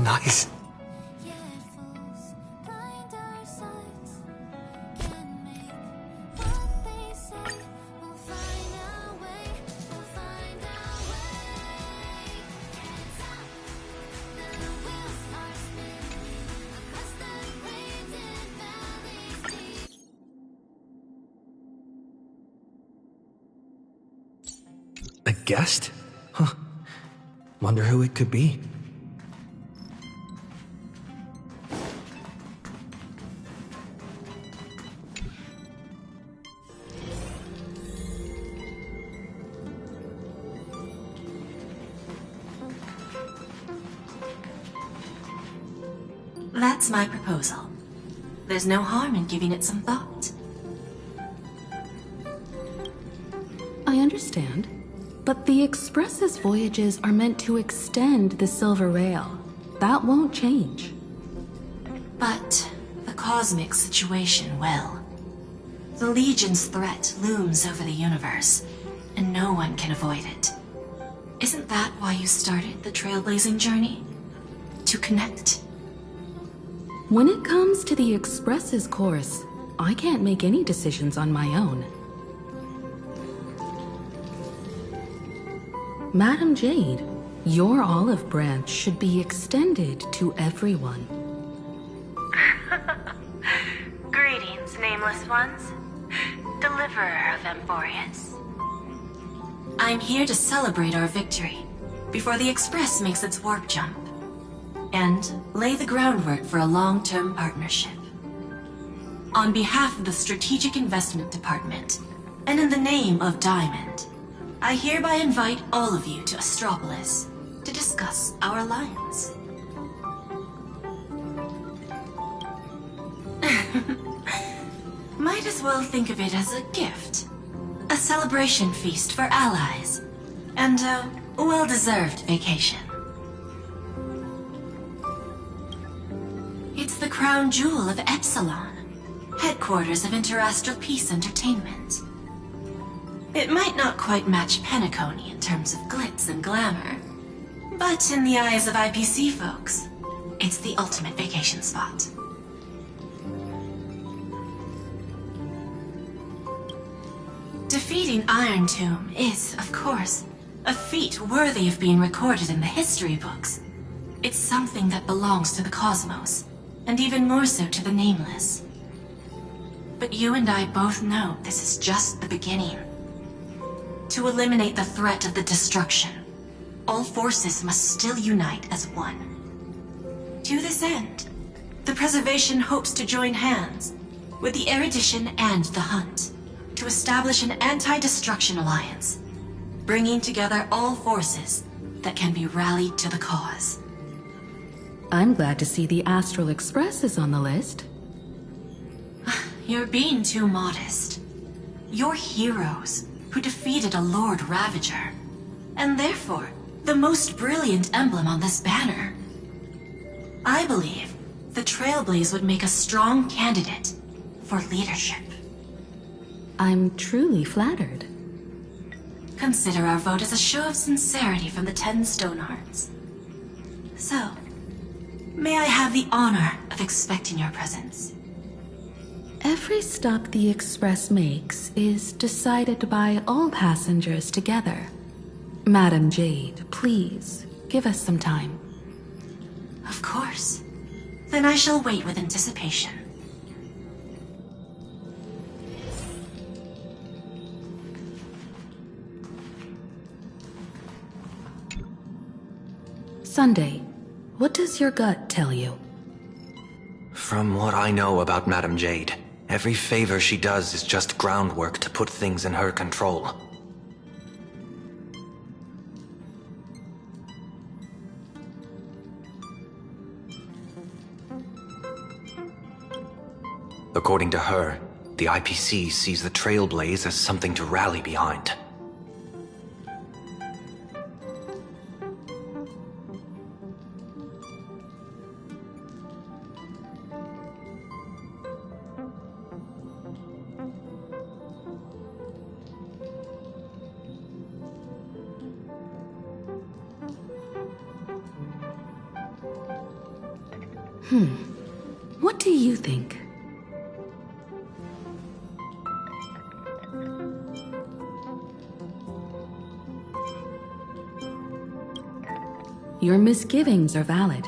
Nice. A guest? Huh. Wonder who it could be. That's my proposal. There's no harm in giving it some thought. I understand. But the Express's voyages are meant to extend the Silver Rail. That won't change. But the cosmic situation will. The Legion's threat looms over the universe, and no one can avoid it. Isn't that why you started the trailblazing journey? To connect? When it comes to the Express's course, I can't make any decisions on my own. Madam Jade, your olive branch should be extended to everyone. Greetings, nameless ones. Deliverer of Emphorius. I'm here to celebrate our victory before the Express makes its warp jump, and lay the groundwork for a long-term partnership. On behalf of the Strategic Investment Department, and in the name of Diamond, I hereby invite all of you to Astropolis to discuss our alliance. Might as well think of it as a gift. A celebration feast for allies, and a well-deserved vacation. It's the crown jewel of Epsilon, headquarters of Interastral Peace Entertainment. It might not quite match Penacony in terms of glitz and glamour, but in the eyes of IPC folks, it's the ultimate vacation spot. Defeating Iron Tomb is, of course, a feat worthy of being recorded in the history books. It's something that belongs to the cosmos, and even more so to the Nameless. But you and I both know this is just the beginning. To eliminate the threat of the destruction, all forces must still unite as one. To this end, the Preservation hopes to join hands with the Erudition and the Hunt to establish an anti-destruction alliance, bringing together all forces that can be rallied to the cause. I'm glad to see the Astral Express is on the list. You're being too modest. You're heroes who defeated a Lord Ravager, and therefore the most brilliant emblem on this banner. I believe the Trailblaze would make a strong candidate for leadership. I'm truly flattered. Consider our vote as a show of sincerity from the 10 Stonehearts. So, may I have the honor of expecting your presence? Every stop the Express makes is decided by all passengers together. Madam Jade, please, give us some time. Of course. Then I shall wait with anticipation. Sunday, what does your gut tell you? From what I know about Madam Jade, every favor she does is just groundwork to put things in her control. According to her, the IPC sees the Trailblaze as something to rally behind. What do you think? Your misgivings are valid.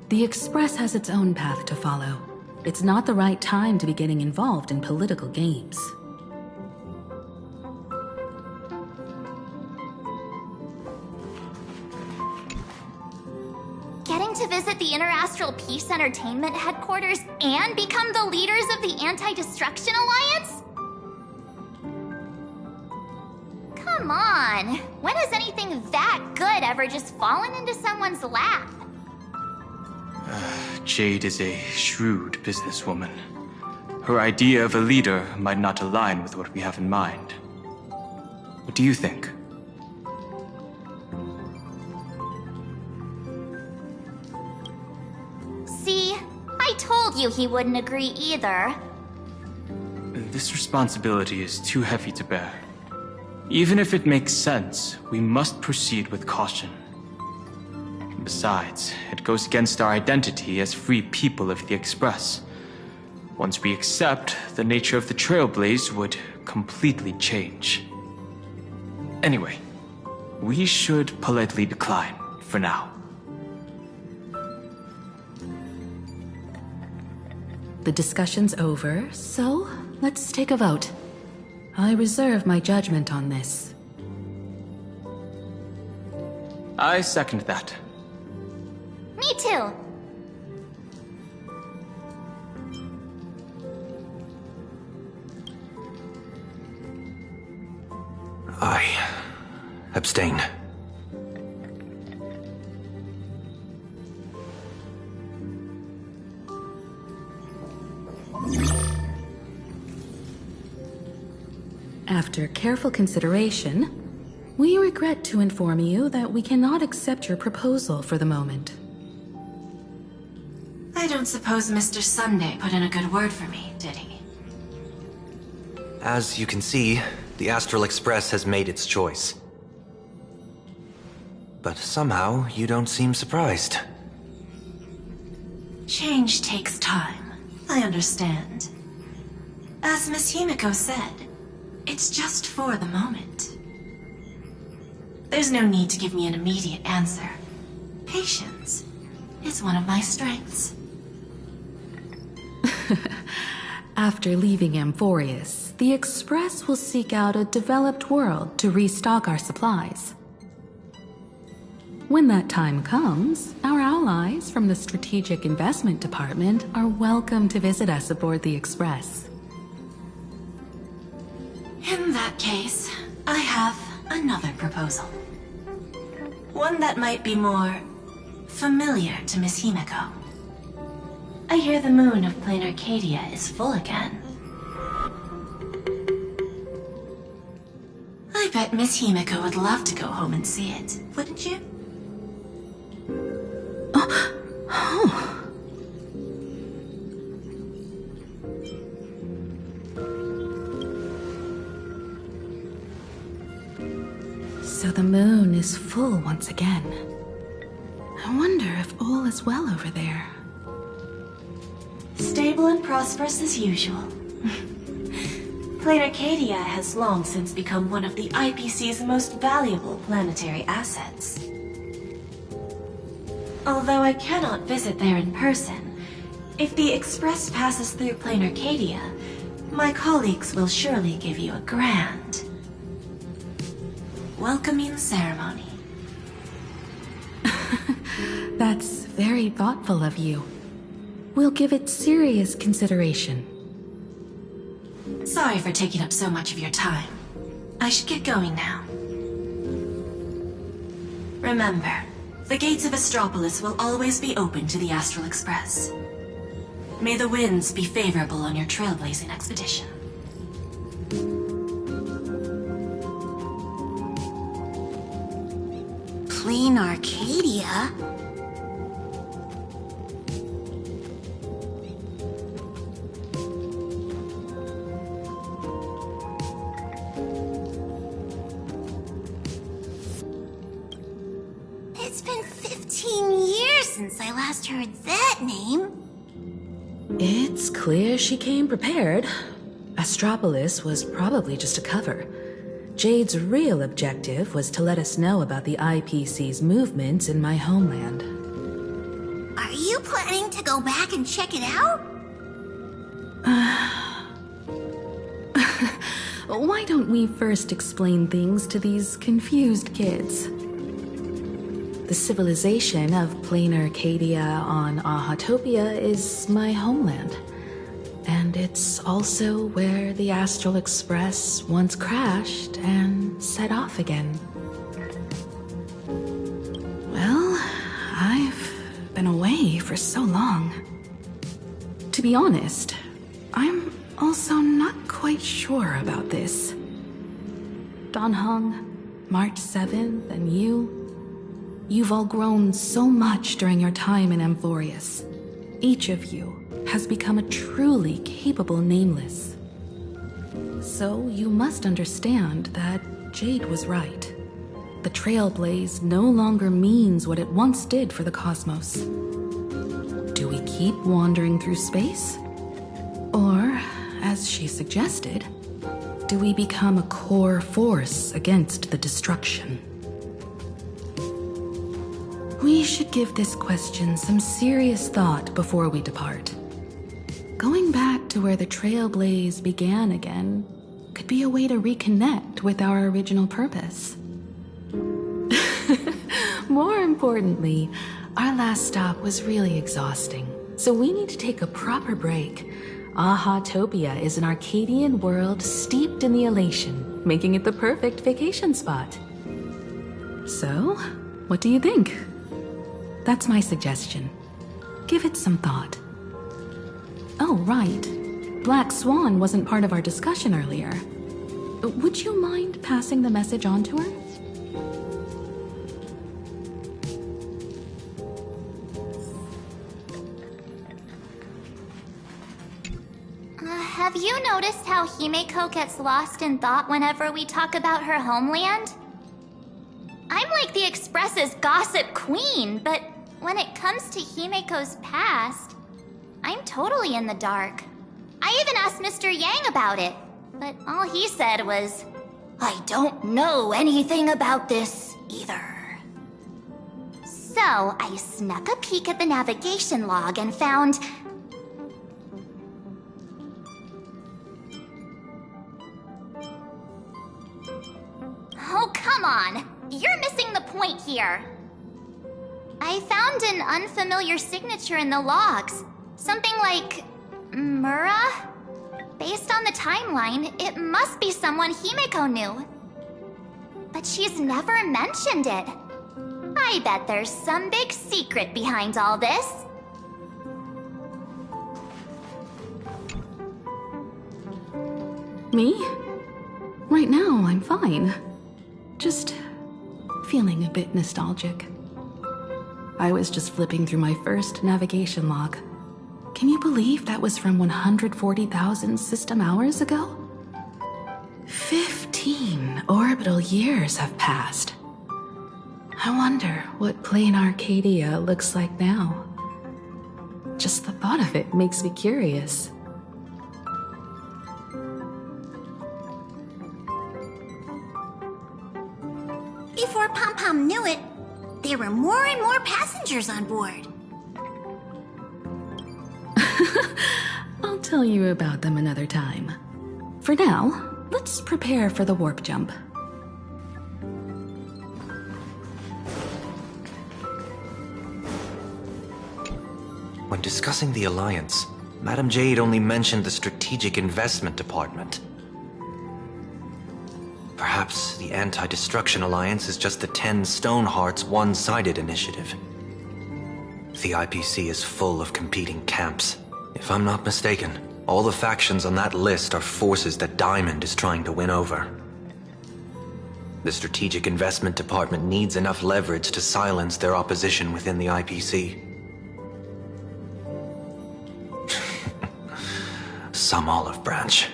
The Express has its own path to follow. It's not the right time to be getting involved in political games. Getting to visit the Interastral Peace Entertainment headquarters and become the leaders of the Anti-Destruction Alliance? Come on, when has anything that good ever just fallen into someone's lap? Jade is a shrewd businesswoman. Her idea of a leader might not align with what we have in mind. What do you think? See, I told you he wouldn't agree either. This responsibility is too heavy to bear. Even if it makes sense, we must proceed with caution. Besides, it goes against our identity as free people of the Express. Once we accept, the nature of the Trailblaze would completely change. Anyway, we should politely decline for now. The discussion's over, so let's take a vote. I reserve my judgment on this. I second that. Me too. I abstain. After careful consideration, we regret to inform you that we cannot accept your proposal for the moment. I don't suppose Mr. Sunday put in a good word for me, did he? As you can see, the Astral Express has made its choice. But somehow, you don't seem surprised. Change takes time. I understand. As Miss Himiko said, it's just for the moment. There's no need to give me an immediate answer. Patience is one of my strengths. After leaving Amphorius, the Express will seek out a developed world to restock our supplies. When that time comes, our allies from the Strategic Investment Department are welcome to visit us aboard the Express. In that case, I have another proposal. One that might be more familiar to Miss Himiko. I hear the moon of Plain Arcadia is full again. I bet Miss Himiko would love to go home and see it, wouldn't you? So the moon is full once again. I wonder if all is well over there. Stable and prosperous as usual. Plain Arcadia has long since become one of the IPC's most valuable planetary assets. Although I cannot visit there in person, if the Express passes through Plain Arcadia, my colleagues will surely give you a grand welcoming ceremony. That's very thoughtful of you. We'll give it serious consideration. Sorry for taking up so much of your time. I should get going now. Remember, the gates of Astropolis will always be open to the Astral Express. May the winds be favorable on your trailblazing expedition. Plain Arcadia? It's been 15 years since I last just heard that name. It's clear she came prepared. Astropolis was probably just a cover. Jade's real objective was to let us know about the IPC's movements in my homeland. Are you planning to go back and check it out? Why don't we first explain things to these confused kids? The civilization of planar Arcadia on Ahatopia is my homeland. And it's also where the Astral Express once crashed and set off again. Well, I've been away for so long. To be honest, I'm also not quite sure about this. Dan Heng, March 7th, and you've all grown so much during your time in Amphorius. Each of you has become a truly capable Nameless. So you must understand that Jade was right. The Trailblaze no longer means what it once did for the cosmos. Do we keep wandering through space? Or, as she suggested, do we become a core force against the destruction? We should give this question some serious thought before we depart. Going back to where the Trailblaze began again could be a way to reconnect with our original purpose. More importantly, our last stop was really exhausting, so we need to take a proper break. Ahatopia is an Arcadian world steeped in the elation, making it the perfect vacation spot. So, what do you think? That's my suggestion. Give it some thought. Oh, right. Black Swan wasn't part of our discussion earlier. Would you mind passing the message on to her? Have you noticed how Himeko gets lost in thought whenever we talk about her homeland? I'm like the Express's gossip queen, but when it comes to Himeko's past, I'm totally in the dark. I even asked Mr. Yang about it, but all he said was, "I don't know anything about this either." So I snuck a peek at the navigation log and found... Oh, come on! You're missing the point here. I found an unfamiliar signature in the logs. Something like... Mura? Based on the timeline, it must be someone Himeko knew. But she's never mentioned it. I bet there's some big secret behind all this. Me? Right now, I'm fine. Just feeling a bit nostalgic. I was just flipping through my first navigation log. Can you believe that was from 140,000 system hours ago? 15 orbital years have passed. I wonder what planar Arcadia looks like now. Just the thought of it makes me curious. Before Pom Pom knew it, there were more and more passengers on board. I'll tell you about them another time. For now, let's prepare for the warp jump. When discussing the Alliance, Madame Jade only mentioned the Strategic Investment Department. Perhaps the Anti-Destruction Alliance is just the 10 Stonehearts one-sided initiative. The IPC is full of competing camps. If I'm not mistaken, all the factions on that list are forces that Diamond is trying to win over. The Strategic Investment Department needs enough leverage to silence their opposition within the IPC. Some olive branch.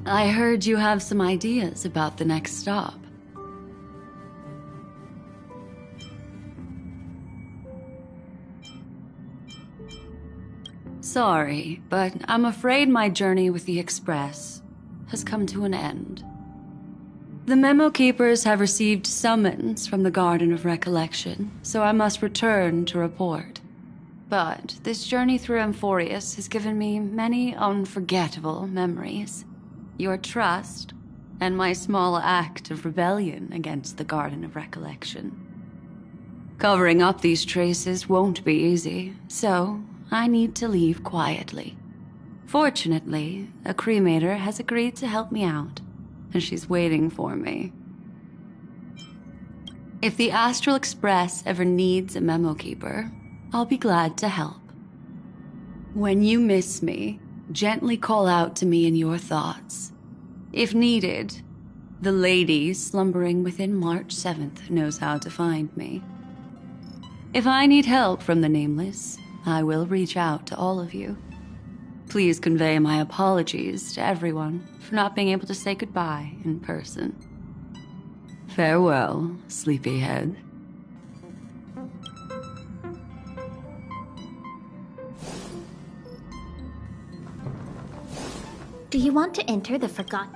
I heard you have some ideas about the next stop. Sorry, but I'm afraid my journey with the Express has come to an end. The Memo Keepers have received summons from the Garden of Recollection, so I must return to report. But this journey through Amphorius has given me many unforgettable memories. Your trust, and my small act of rebellion against the Garden of Recollection. Covering up these traces won't be easy, so I need to leave quietly. Fortunately, a cremator has agreed to help me out, and she's waiting for me. If the Astral Express ever needs a memo keeper, I'll be glad to help. When you miss me, gently call out to me in your thoughts. If needed, the lady slumbering within March 7th knows how to find me. If I need help from the Nameless, I will reach out to all of you. Please convey my apologies to everyone for not being able to say goodbye in person. Farewell, sleepyhead. Do you want to enter the Forgotten?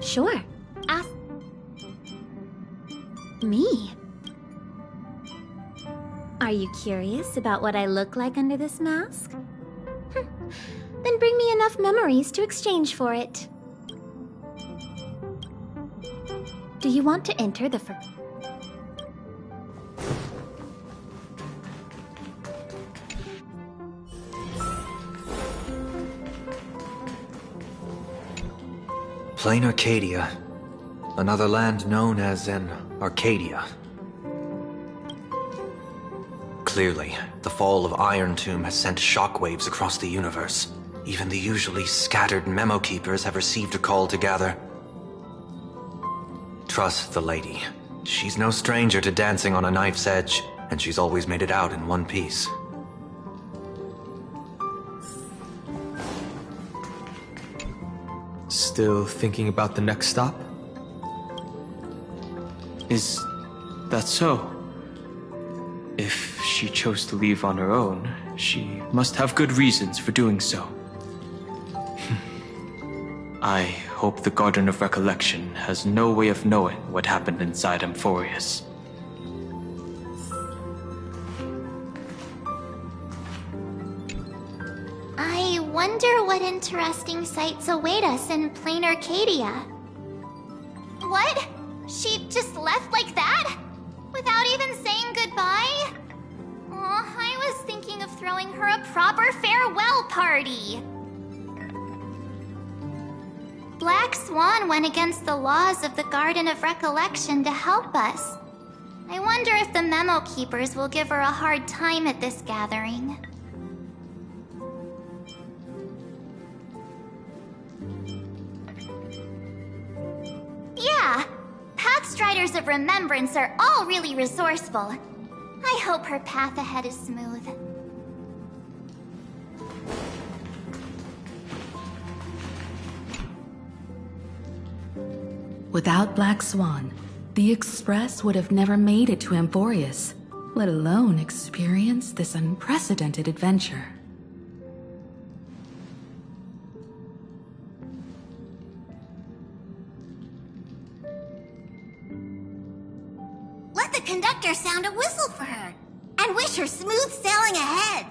Sure. Ask... Me? Are you curious about what I look like under this mask? Then bring me enough memories to exchange for it. Do you want to enter the Plain Arcadia. Another land known as an Arcadia. Clearly, the fall of Iron Tomb has sent shockwaves across the universe. Even the usually scattered memo keepers have received a call to gather. Trust the lady. She's no stranger to dancing on a knife's edge, and she's always made it out in one piece. Still thinking about the next stop? Is that so? If she chose to leave on her own, she must have good reasons for doing so. I hope the Garden of Recollection has no way of knowing what happened inside Amphorius. I wonder what interesting sights await us in Plain Arcadia. What? She just left like that? Without even saying goodbye? Oh, I was thinking of throwing her a proper farewell party. Black Swan went against the laws of the Garden of Recollection to help us. I wonder if the Memo Keepers will give her a hard time at this gathering. Yeah, Pathstriders of Remembrance are all really resourceful. I hope her path ahead is smooth. Without Black Swan, the Express would have never made it to Amphorius, let alone experience this unprecedented adventure. Let the conductor sound a whistle for her, and wish her smooth sailing ahead.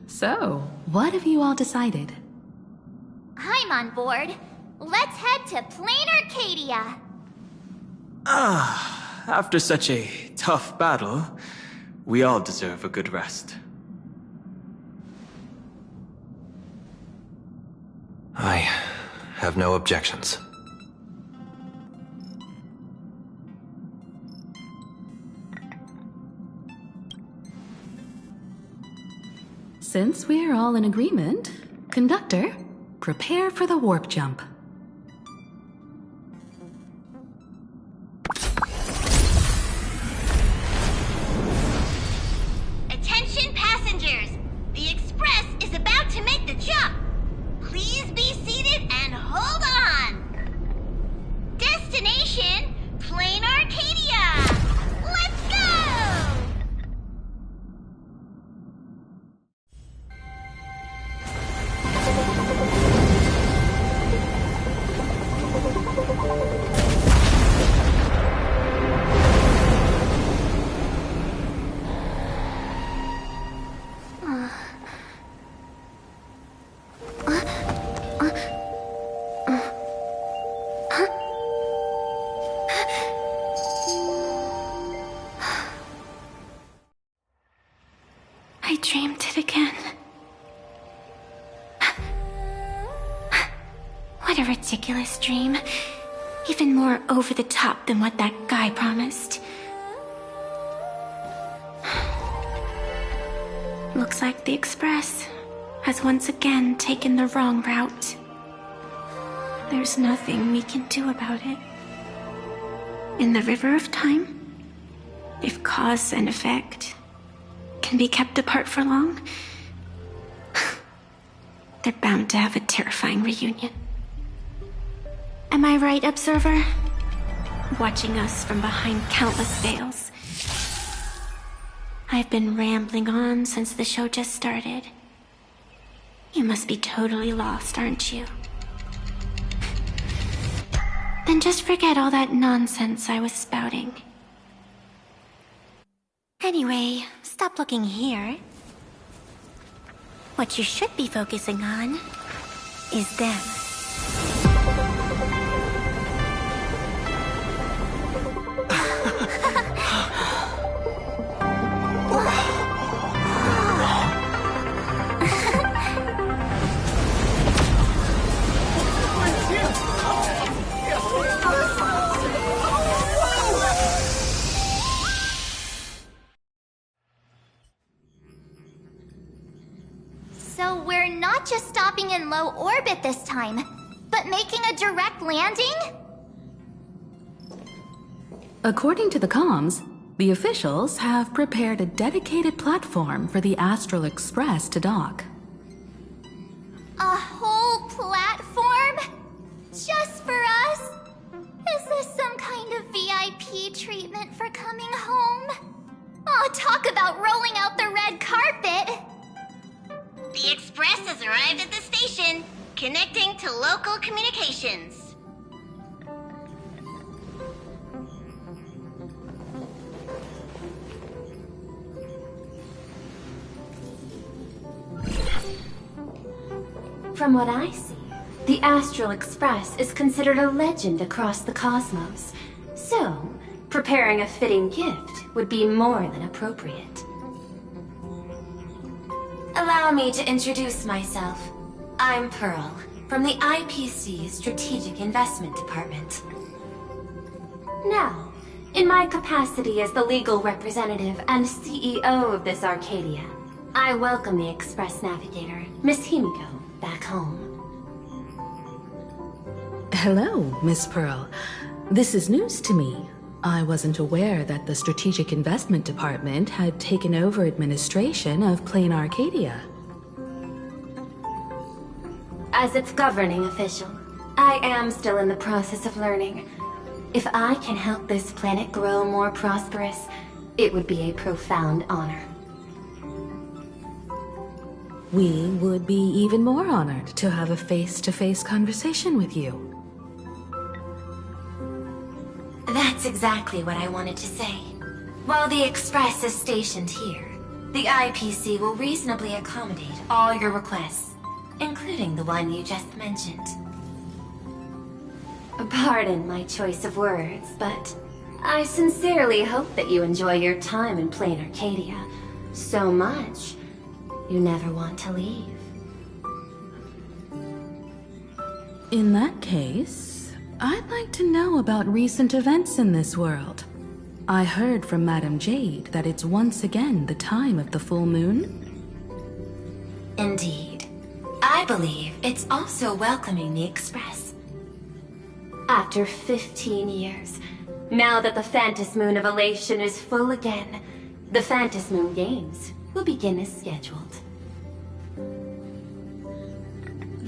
So, what have you all decided? I'm on board. Let's head to Plain Arcadia. After such a tough battle, we all deserve a good rest. I have no objections. Since we're all in agreement, Conductor, prepare for the warp jump. Attention passengers! The Express is about to make the jump! Please be seated and hold on! Destination, Plain Arcadia! Let's go! I dreamed it again. What a ridiculous dream. Even more over the top than what that guy promised. Looks like the Express has once again taken the wrong route. There's nothing we can do about it. In the river of time, if cause and effect can be kept apart for long, they're bound to have a terrifying reunion. Am I right, Observer? Watching us from behind countless veils. I've been rambling on since the show just started. You must be totally lost, aren't you? Then just forget all that nonsense I was spouting. Anyway, stop looking here. What you should be focusing on is them. So we're not just stopping in low orbit this time, but making a direct landing? According to the comms, the officials have prepared a dedicated platform for the Astral Express to dock. A whole platform? Just for us? Is this some kind of VIP treatment for coming home? Oh, talk about rolling out the red carpet! The Express has arrived at the station, connecting to local communications. From what I see, the Astral Express is considered a legend across the cosmos. So, preparing a fitting gift would be more than appropriate. Allow me to introduce myself. I'm Pearl, from the IPC Strategic Investment Department. Now, in my capacity as the legal representative and CEO of this Arcadia, I welcome the Express Navigator, Miss Himiko, back home. Hello, Miss Pearl. This is news to me. I wasn't aware that the Strategic Investment Department had taken over administration of Plain Arcadia. As its governing official, I am still in the process of learning. If I can help this planet grow more prosperous, it would be a profound honor. We would be even more honored to have a face-to-face conversation with you. That's exactly what I wanted to say. While the Express is stationed here, the IPC will reasonably accommodate all your requests, including the one you just mentioned. Pardon my choice of words, but I sincerely hope that you enjoy your time in Plain Arcadia so much you never want to leave. In that case, I'd like to know about recent events in this world. I heard from Madame Jade that it's once again the time of the full moon. Indeed. I believe it's also welcoming the Express. After 15 years, now that the Phantas Moon of Elation is full again, the Phantas Moon Games will begin as scheduled.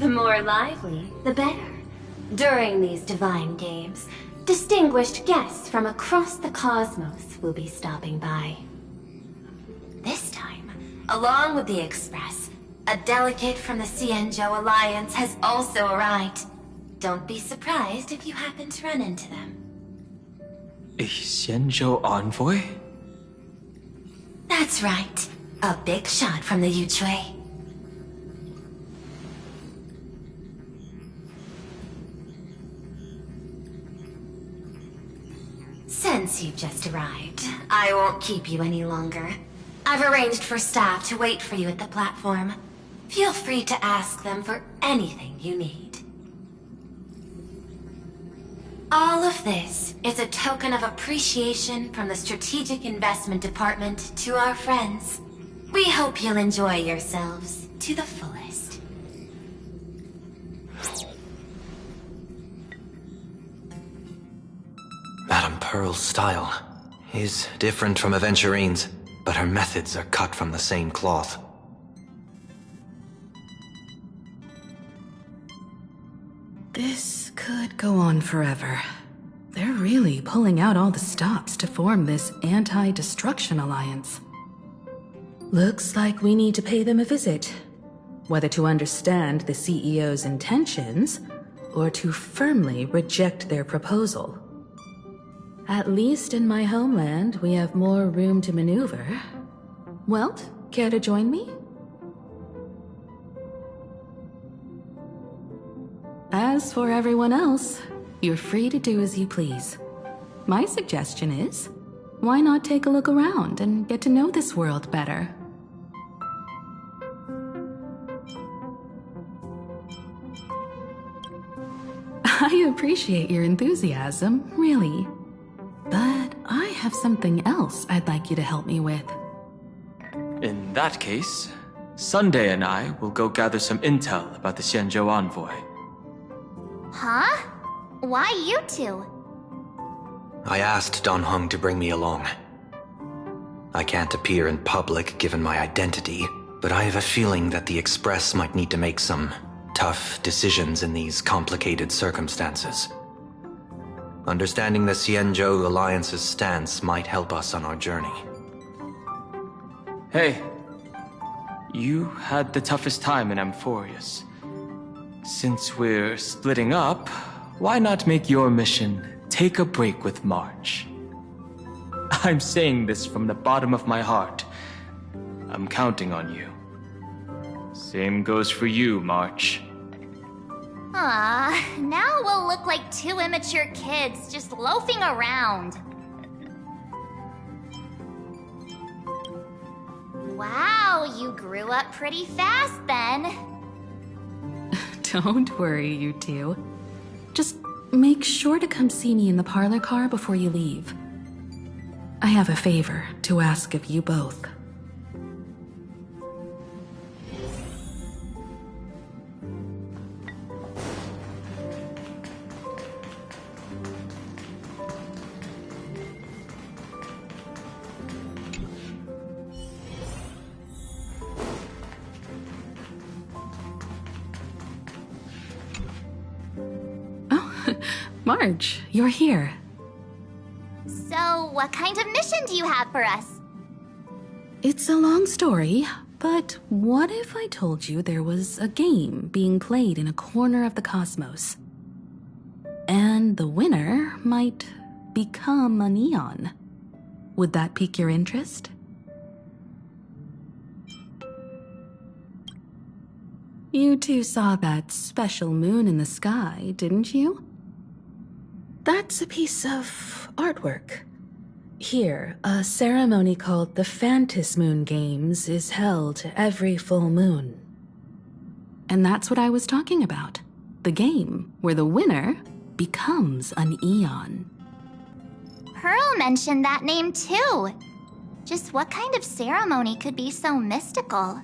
The more lively, the better. During these divine games, distinguished guests from across the cosmos will be stopping by. This time, along with the Express, a delegate from the Xianzhou Alliance has also arrived. Don't be surprised if you happen to run into them. A Xianzhou envoy? That's right. A big shot from the Yuchui. Since you've just arrived, I won't keep you any longer. I've arranged for staff to wait for you at the platform. Feel free to ask them for anything you need. All of this is a token of appreciation from the Strategic Investment Department to our friends. We hope you'll enjoy yourselves to the fullest. Madame Pearl's style is different from Aventurine's, but her methods are cut from the same cloth. This could go on forever. They're really pulling out all the stops to form this anti-destruction alliance. Looks like we need to pay them a visit. Whether to understand the CEO's intentions, or to firmly reject their proposal. At least in my homeland, we have more room to maneuver. Welt, care to join me? As for everyone else, you're free to do as you please. My suggestion is, why not take a look around and get to know this world better? I appreciate your enthusiasm, really. But I have something else I'd like you to help me with. In that case, Sunday and I will go gather some intel about the Xianzhou envoy. Huh? Why you two? I asked Don Hung to bring me along. I can't appear in public given my identity, but I have a feeling that the Express might need to make some tough decisions in these complicated circumstances. Understanding the Xianzhou Alliance's stance might help us on our journey. Hey, you had the toughest time in Amphorius. Since we're splitting up, why not make your mission take a break with March? I'm saying this from the bottom of my heart. I'm counting on you. Same goes for you, March. Now we'll look like two immature kids just loafing around. Wow, you grew up pretty fast then. Don't worry, you two. Just make sure to come see me in the parlor car before you leave. I have a favor to ask of you both. Marge, you're here. So, what kind of mission do you have for us? It's a long story, but what if I told you there was a game being played in a corner of the cosmos? And the winner might become a neon. Would that pique your interest? You two saw that special moon in the sky, didn't you? That's a piece of artwork. Here, a ceremony called the Phantasm Moon Games is held every full moon. And that's what I was talking about. The game where the winner becomes an Eon. Pearl mentioned that name too. Just what kind of ceremony could be so mystical?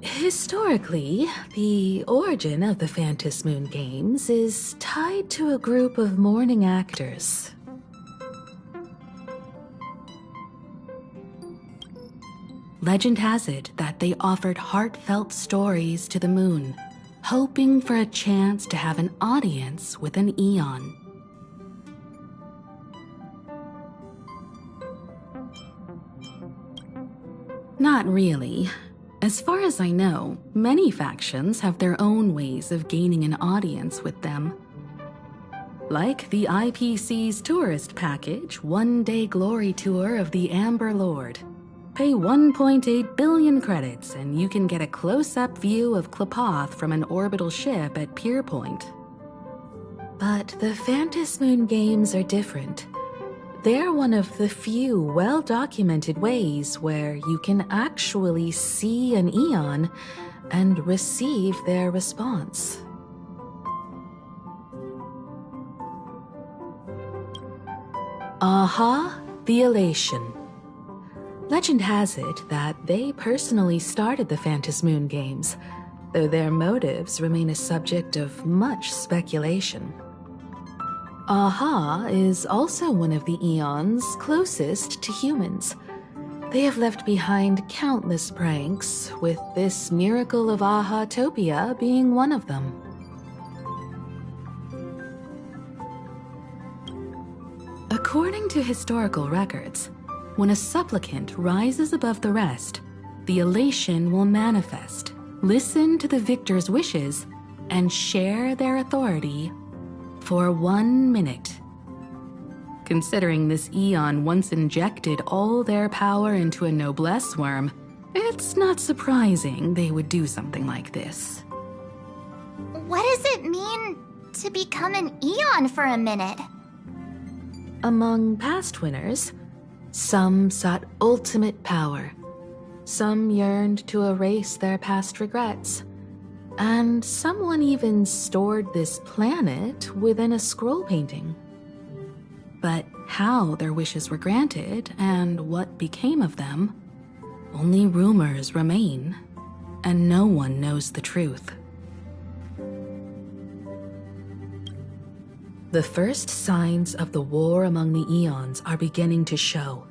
Historically, the origin of the Phantasm Moon Games is tied to a group of mourning actors. Legend has it that they offered heartfelt stories to the moon, hoping for a chance to have an audience with an Eon. Not really. As far as I know, many factions have their own ways of gaining an audience with them. Like the IPC's tourist package, one-day glory tour of the Amber Lord. Pay 1.8 billion credits and you can get a close-up view of Klapoth from an orbital ship at Pier Point. But the Phantasmoon games are different. They're one of the few well-documented ways where you can actually see an Eon and receive their response. Aha, the Elation. Legend has it that they personally started the Phantasmoon games, though their motives remain a subject of much speculation. Aha is also one of the Eons closest to humans. They have left behind countless pranks, with this miracle of Aha-topia being one of them. According to historical records, when a supplicant rises above the rest, the elation will manifest, listen to the victor's wishes, and share their authority for 1 minute. Considering this Eon once injected all their power into a noblesse worm, it's not surprising they would do something like this. What does it mean to become an Eon for a minute? Among past winners, some sought ultimate power. Some yearned to erase their past regrets. And someone even stored this planet within a scroll painting. But how their wishes were granted and what became of them, only rumors remain, and no one knows the truth. The first signs of the war among the Eons are beginning to show.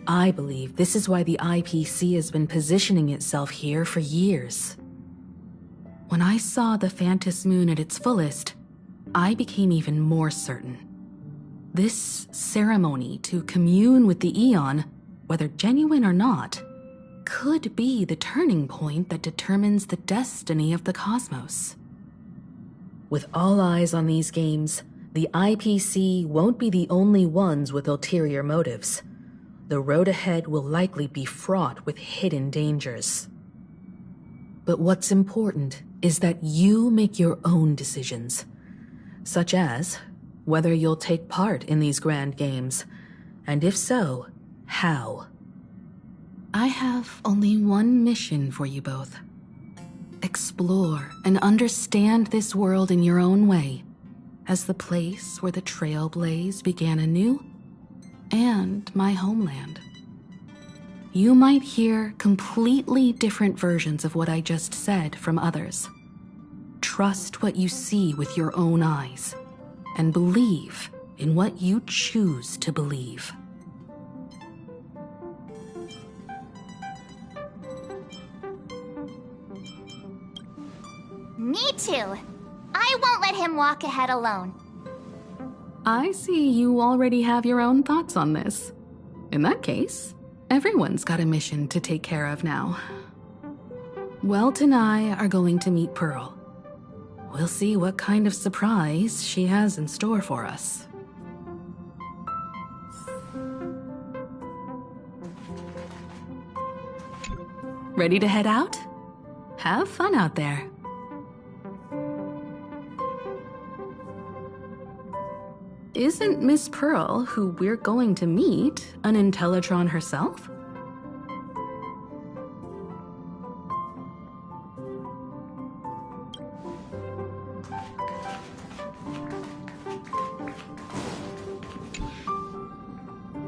I believe this is why the IPC has been positioning itself here for years. When I saw the Phantasmoon at its fullest, I became even more certain. This ceremony to commune with the Eon, whether genuine or not, could be the turning point that determines the destiny of the cosmos. With all eyes on these games, the IPC won't be the only ones with ulterior motives. The road ahead will likely be fraught with hidden dangers. But what's important is that you make your own decisions, such as whether you'll take part in these grand games, and if so, how. I have only one mission for you both. Explore and understand this world in your own way, as the place where the Trailblaze began anew, and my homeland. You might hear completely different versions of what I just said from others. Trust what you see with your own eyes, and believe in what you choose to believe. Me too. I won't let him walk ahead alone. I see you already have your own thoughts on this. In that case, everyone's got a mission to take care of now. Welt and I are going to meet Pearl. We'll see what kind of surprise she has in store for us. Ready to head out? Have fun out there. Isn't Miss Pearl, who we're going to meet, an Intellitron herself?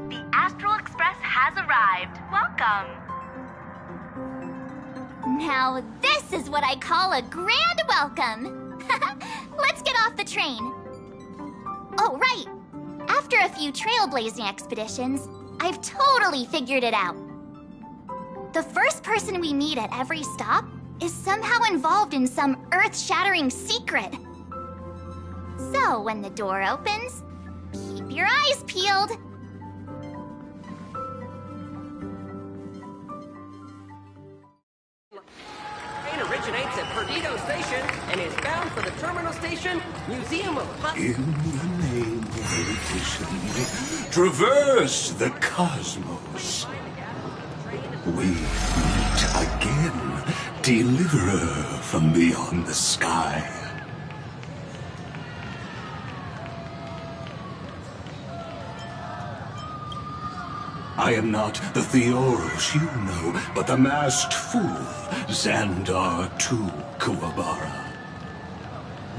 The Astral Express has arrived. Welcome. Now this is what I call a grand welcome. Let's get off the train. Oh, right. After a few trailblazing expeditions, I've totally figured it out. The first person we meet at every stop is somehow involved in some earth-shattering secret. So when the door opens, keep your eyes peeled. Train originates at Perdido Station and is bound for the terminal station, Museum of In the name of erudition, traverse the cosmos. We meet again, deliverer from beyond the sky. I am not the Theoros you know, but the masked fool, Xandar II Kuwabara.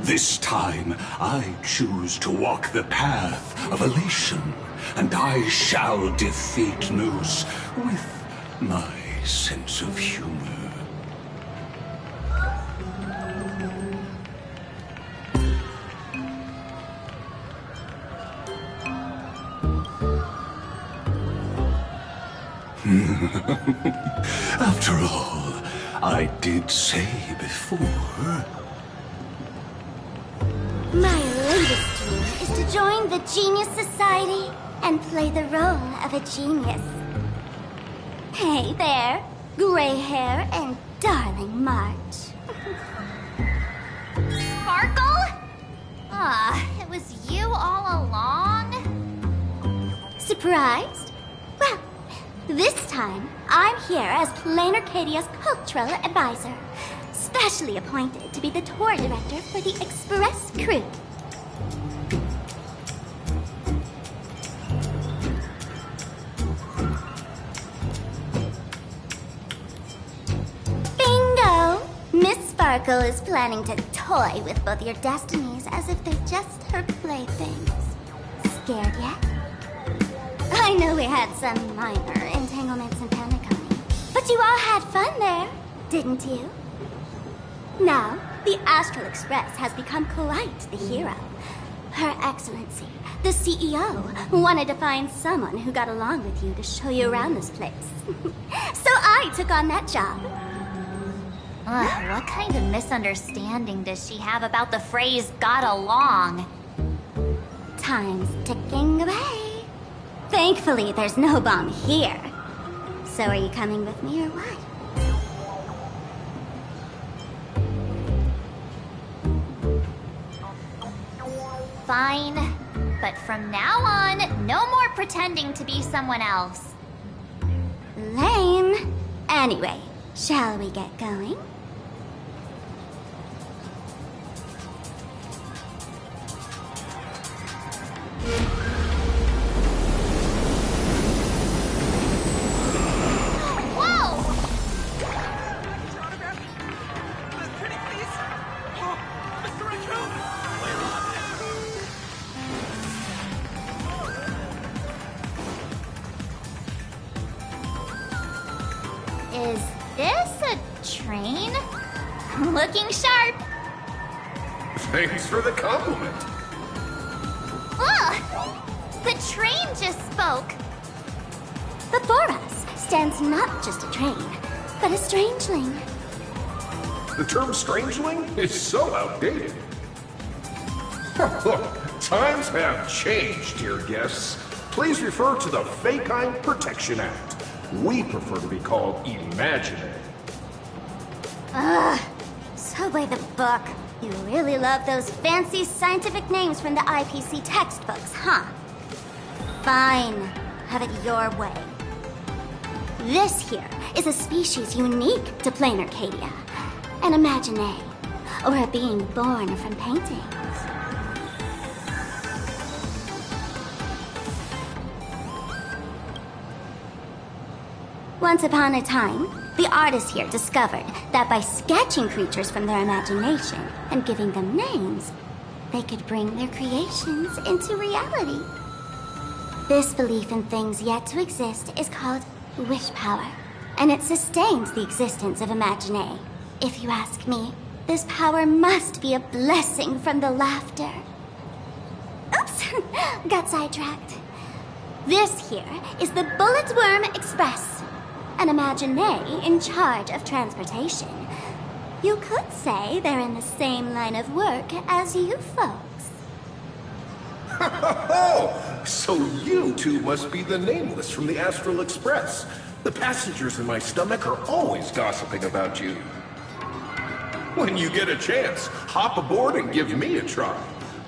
This time, I choose to walk the path of elation, and I shall defeat Noose with my sense of humor. After all, I did say before... My latest dream is to join the Genius Society and play the role of a genius. Hey there, gray hair and darling March. Sparkle? Ah, it was you all along? Surprised? Well, this time I'm here as Plain Arcadia's cultural advisor, specially appointed to be the tour director for the Express crew. Bingo! Miss Sparkle is planning to toy with both your destinies as if they're just her playthings. Scared yet? I know we had some minor entanglements and panicking, but you all had fun there, didn't you? Now, the Astral Express has become quite the hero. Her Excellency, the CEO, wanted to find someone who got along with you to show you around this place. So I took on that job. What kind of misunderstanding does she have about the phrase got along? Time's ticking away. Thankfully, there's no bomb here. So are you coming with me or what? Fine, but from now on, no more pretending to be someone else. Lame. Anyway, shall we get going? Is this a train? Looking sharp. Thanks for the compliment. The train just spoke. Before us stands not just a train, but a strangeling. The term strangeling is so outdated. Look, times have changed, dear guests. Please refer to the Fekine Protection Act. We prefer to be called imaginary. So by the book. You really love those fancy scientific names from the IPC textbooks, huh? Fine. Have it your way. This here is a species unique to Plain Arcadia. An imaginee, or a being born from paintings. Once upon a time, the artists here discovered that by sketching creatures from their imagination and giving them names, they could bring their creations into reality. This belief in things yet to exist is called wish power, and it sustains the existence of imaginee. If you ask me, this power must be a blessing from the laughter. Oops, got sidetracked. This here is the Bullet Worm Express, an imaginee in charge of transportation. You could say they're in the same line of work as you folks. Oh, so you two must be the Nameless from the Astral Express. The passengers in my stomach are always gossiping about you. When you get a chance, hop aboard and give me a try.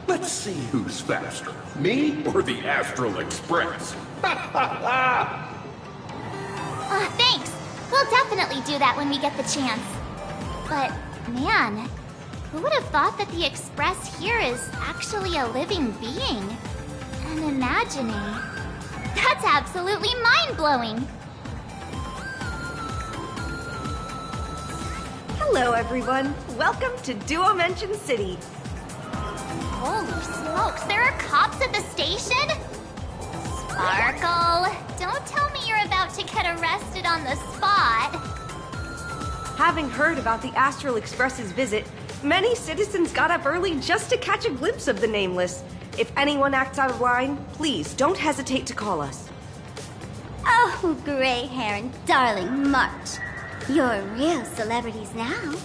Let's see who's faster, me or the Astral Express. Thanks. We'll definitely do that when we get the chance. But, man, who would have thought that the Express here is actually a living being? And imagining. That's absolutely mind-blowing. Hello, everyone. Welcome to Duo-Mention City. Holy smokes, there are cops at the station? Sparkle, don't tell me you're about to get arrested on the spot. Having heard about the Astral Express's visit, many citizens got up early just to catch a glimpse of the Nameless. If anyone acts out of line, please don't hesitate to call us. Oh, gray hair and darling March. You're real celebrities now.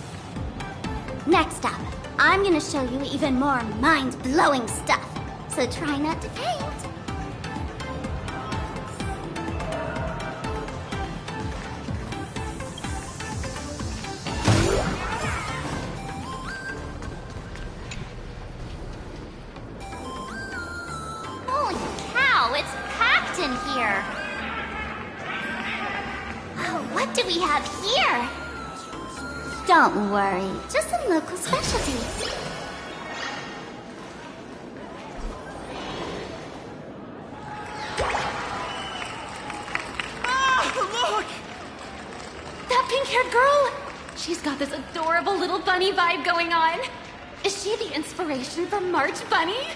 Next up, I'm gonna show you even more mind-blowing stuff, so try not to faint. Holy cow, it's packed in here. Oh, what do we have here? Don't worry, just some local specialties. Look! That pink-haired girl! She's got this adorable little bunny vibe going on. Is she the inspiration for March Bunny?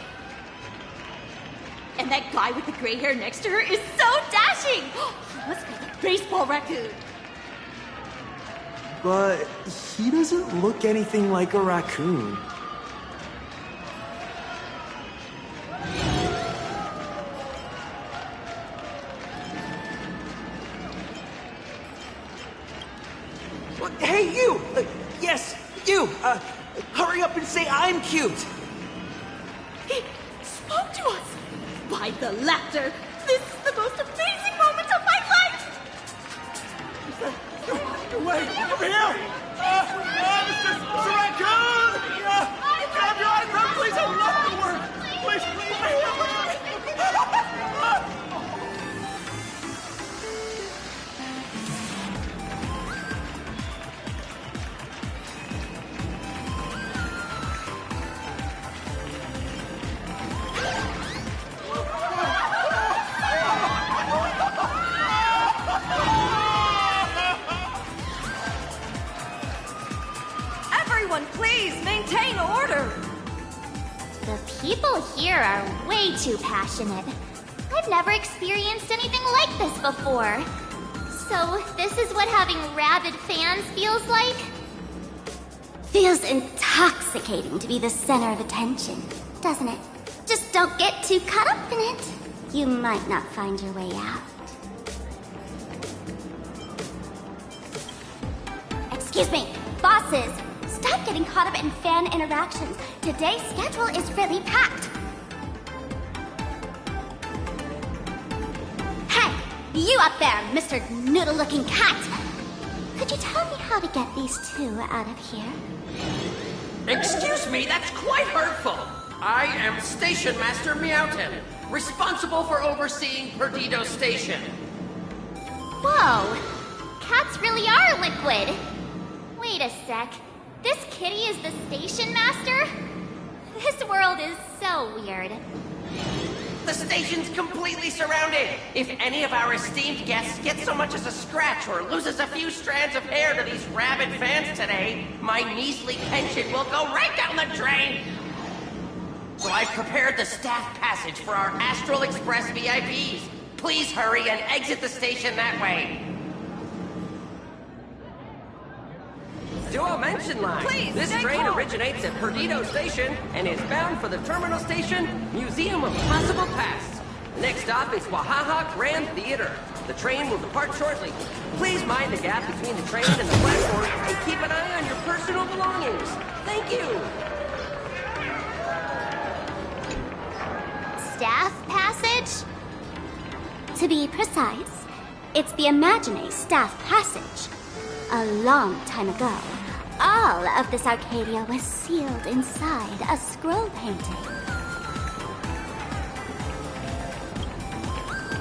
And that guy with the gray hair next to her is so dashing! He must be the baseball raccoon. But he doesn't look anything like a raccoon. Hey, you! Yes, you! Hurry up and say I'm cute! He spoke to us! By the laughter! This is the most amazing moment of my life! Wait, over here! Mr. Raccoon! Grab your iPhone, please! I love the work! Please, over here! Everyone, please maintain order. The people here are way too passionate. I've never experienced anything like this before. So, this is what having rabid fans feels like? Feels intoxicating to be the center of attention, doesn't it? Just don't get too caught up in it. You might not find your way out. Excuse me, bosses! Stop getting caught up in fan interactions. Today's schedule is really packed. Hey, you up there, Mr. Noodle-looking cat! Could you tell me how to get these two out of here? Excuse me, that's quite hurtful. I am Station Master Meowton, responsible for overseeing Perdido Station. Whoa, cats really are liquid. Wait a sec. This kitty is the station master? This world is so weird. The station's completely surrounded. If any of our esteemed guests gets so much as a scratch or loses a few strands of hair to these rabid fans today, my measly pension will go right down the drain. So I've prepared the staff passage for our Astral Express VIPs. Please hurry and exit the station that way. Duo-Mention line. Please, this stay train calm. originates at Perdido Station and is bound for the terminal station, Museum of Possible Past. Next stop is Wahaha Grand Theater. The train will depart shortly. Please mind the gap between the train and the platform and keep keep an eye on your personal belongings. Thank you. Staff passage? To be precise, it's the Imagine Staff Passage. A long time ago, all of this Arcadia was sealed inside a scroll painting.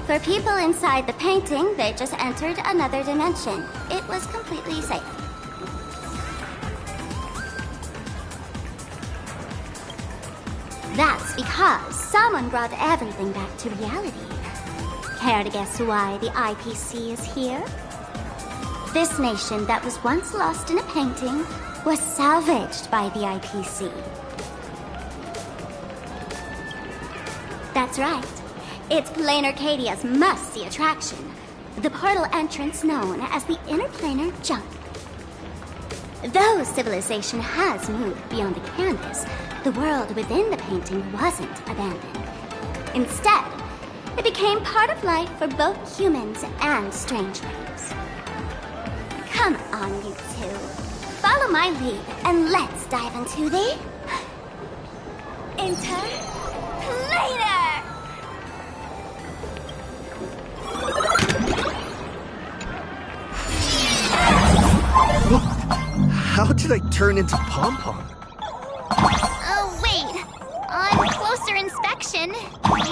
For people inside the painting, they just entered another dimension. It was completely safe. That's because someone brought everything back to reality. Care to guess why the IPC is here? This nation that was once lost in a painting was salvaged by the IPC. That's right. It's Plain Arcadia's must-see attraction, the portal entrance known as the Interplanar Jump. Though civilization has moved beyond the canvas, the world within the painting wasn't abandoned. Instead, it became part of life for both humans and strangelings. Come on, you two. Follow my lead, and let's dive into the... Interplanar! How did I turn into Pom-Pom? Oh, wait. On closer inspection,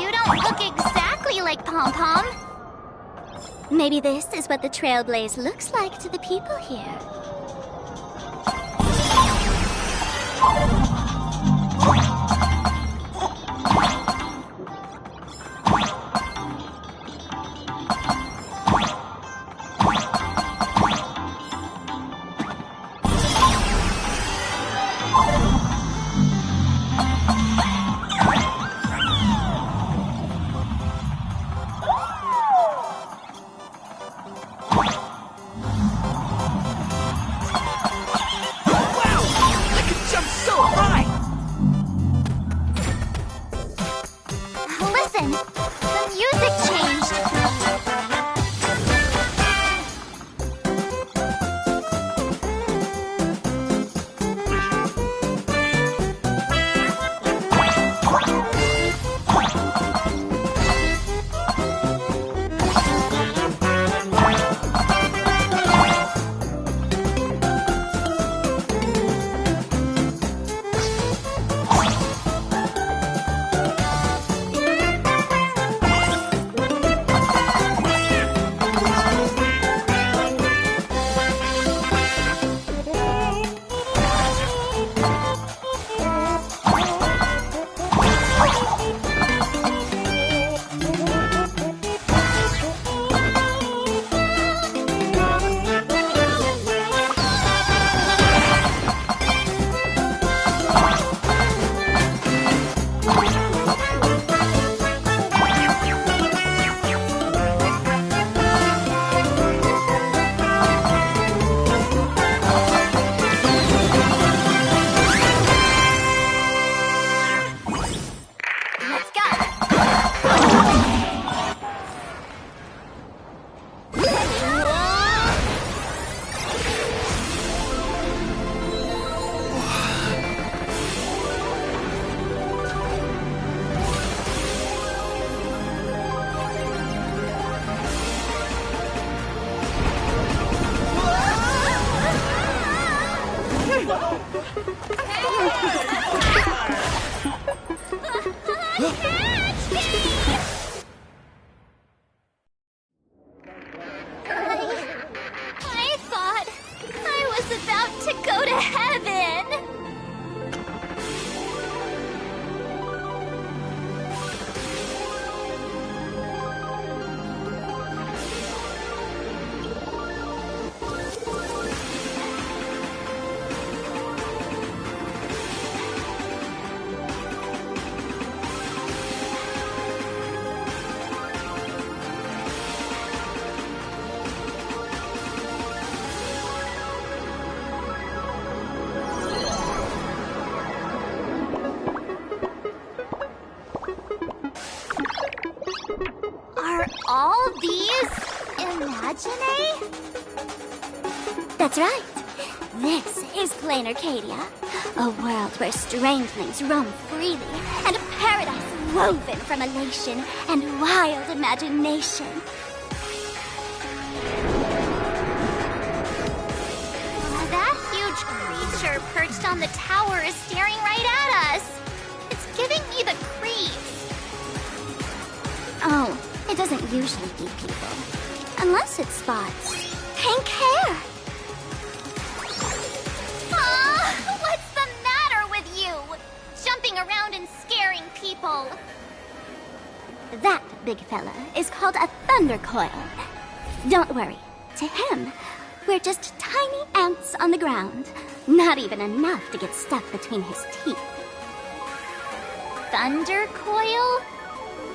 you don't look exactly like Pom-Pom. Maybe this is what the Trailblaze looks like to the people here. Listen, the music changed. I thought I was about to go to heaven. Are all these imagine? That's right. This is Plain Arcadia, a world where strangelings roam freely, and a paradise woven from elation and wild imagination. That huge creature perched on the tower is staring right at us. It's giving me the creeps. Oh, it doesn't usually eat people. Unless it spots pink hair. What's the matter with you? Jumping around and scaring people. That big fella is called a thunder coil. Don't worry. To him, we're just tiny ants on the ground. Not even enough to get stuck between his teeth. Thunder coil?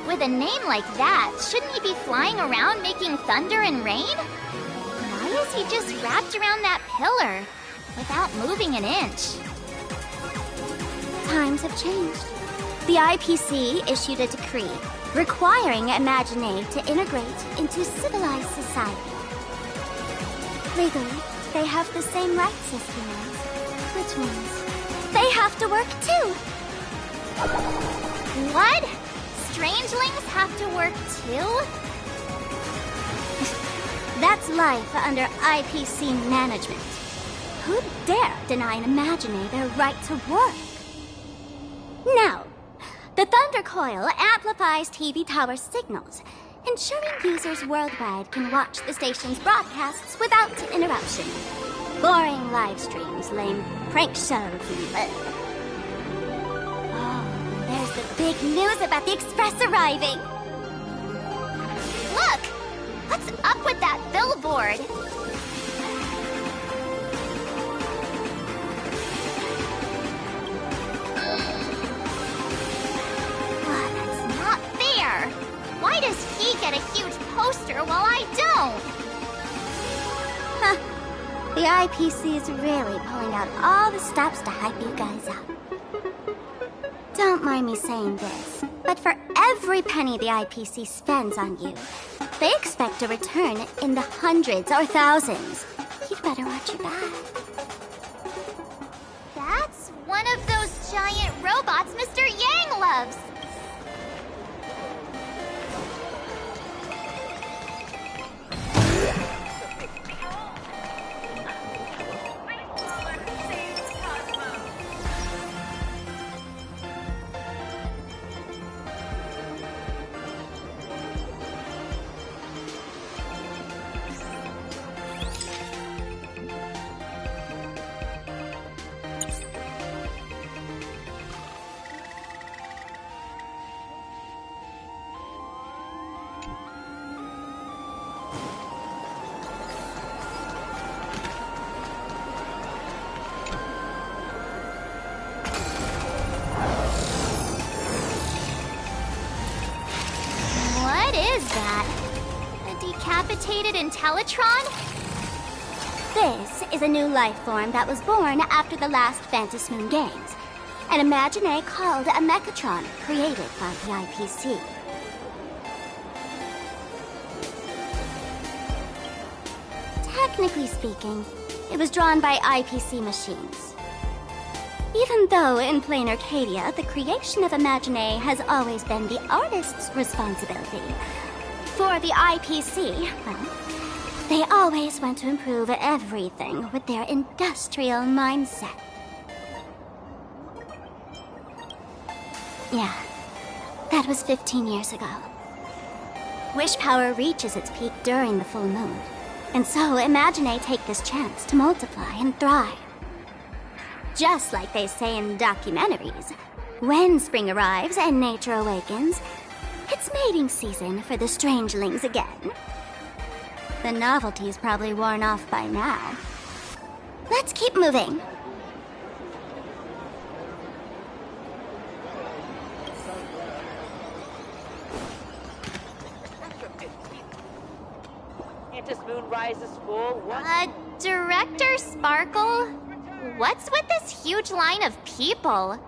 With a name like that, shouldn't he be flying around making thunder and rain? Why is he just wrapped around that pillar without moving an inch? Times have changed. The IPC issued a decree requiring Imaginae to integrate into civilized society. Legally, they have the same rights as humans, which means they have to work too. What? Strangelings have to work too? That's life under IPC management. Who'd dare deny an Imaginae their right to work? Now, the Thunder Coil amplifies TV tower signals, ensuring users worldwide can watch the station's broadcasts without interruption. Boring live streams, lame prank shows, and... Oh, there's the big news about the Express arriving! Look! What's up with that billboard? That's not fair! Why does he get a huge poster while I don't? Huh. The IPC is really pulling out all the stops to hype you guys up. Don't mind me saying this, but for every penny the IPC spends on you, they expect a return in the hundreds or thousands. You'd better watch your back. That's one of those giant robots Mr. Yang loves. Decapitated Intellitron? This is a new life form that was born after the last Phantom Moon Games. An Imaginae called a Mechatron, created by the IPC. Technically speaking, it was drawn by IPC machines. Even though in Plain Arcadia, the creation of Imaginae has always been the artist's responsibility. For the IPC, well, they always want to improve everything with their industrial mindset. Yeah, that was 15 years ago. Wish power reaches its peak during the full moon, and so Imaginae take this chance to multiply and thrive. Just like they say in documentaries, when spring arrives and nature awakens, it's mating season for the strangelings again. The novelty's probably worn off by now. Let's keep moving. Moon rises full. Director Sparkle? What's with this huge line of people?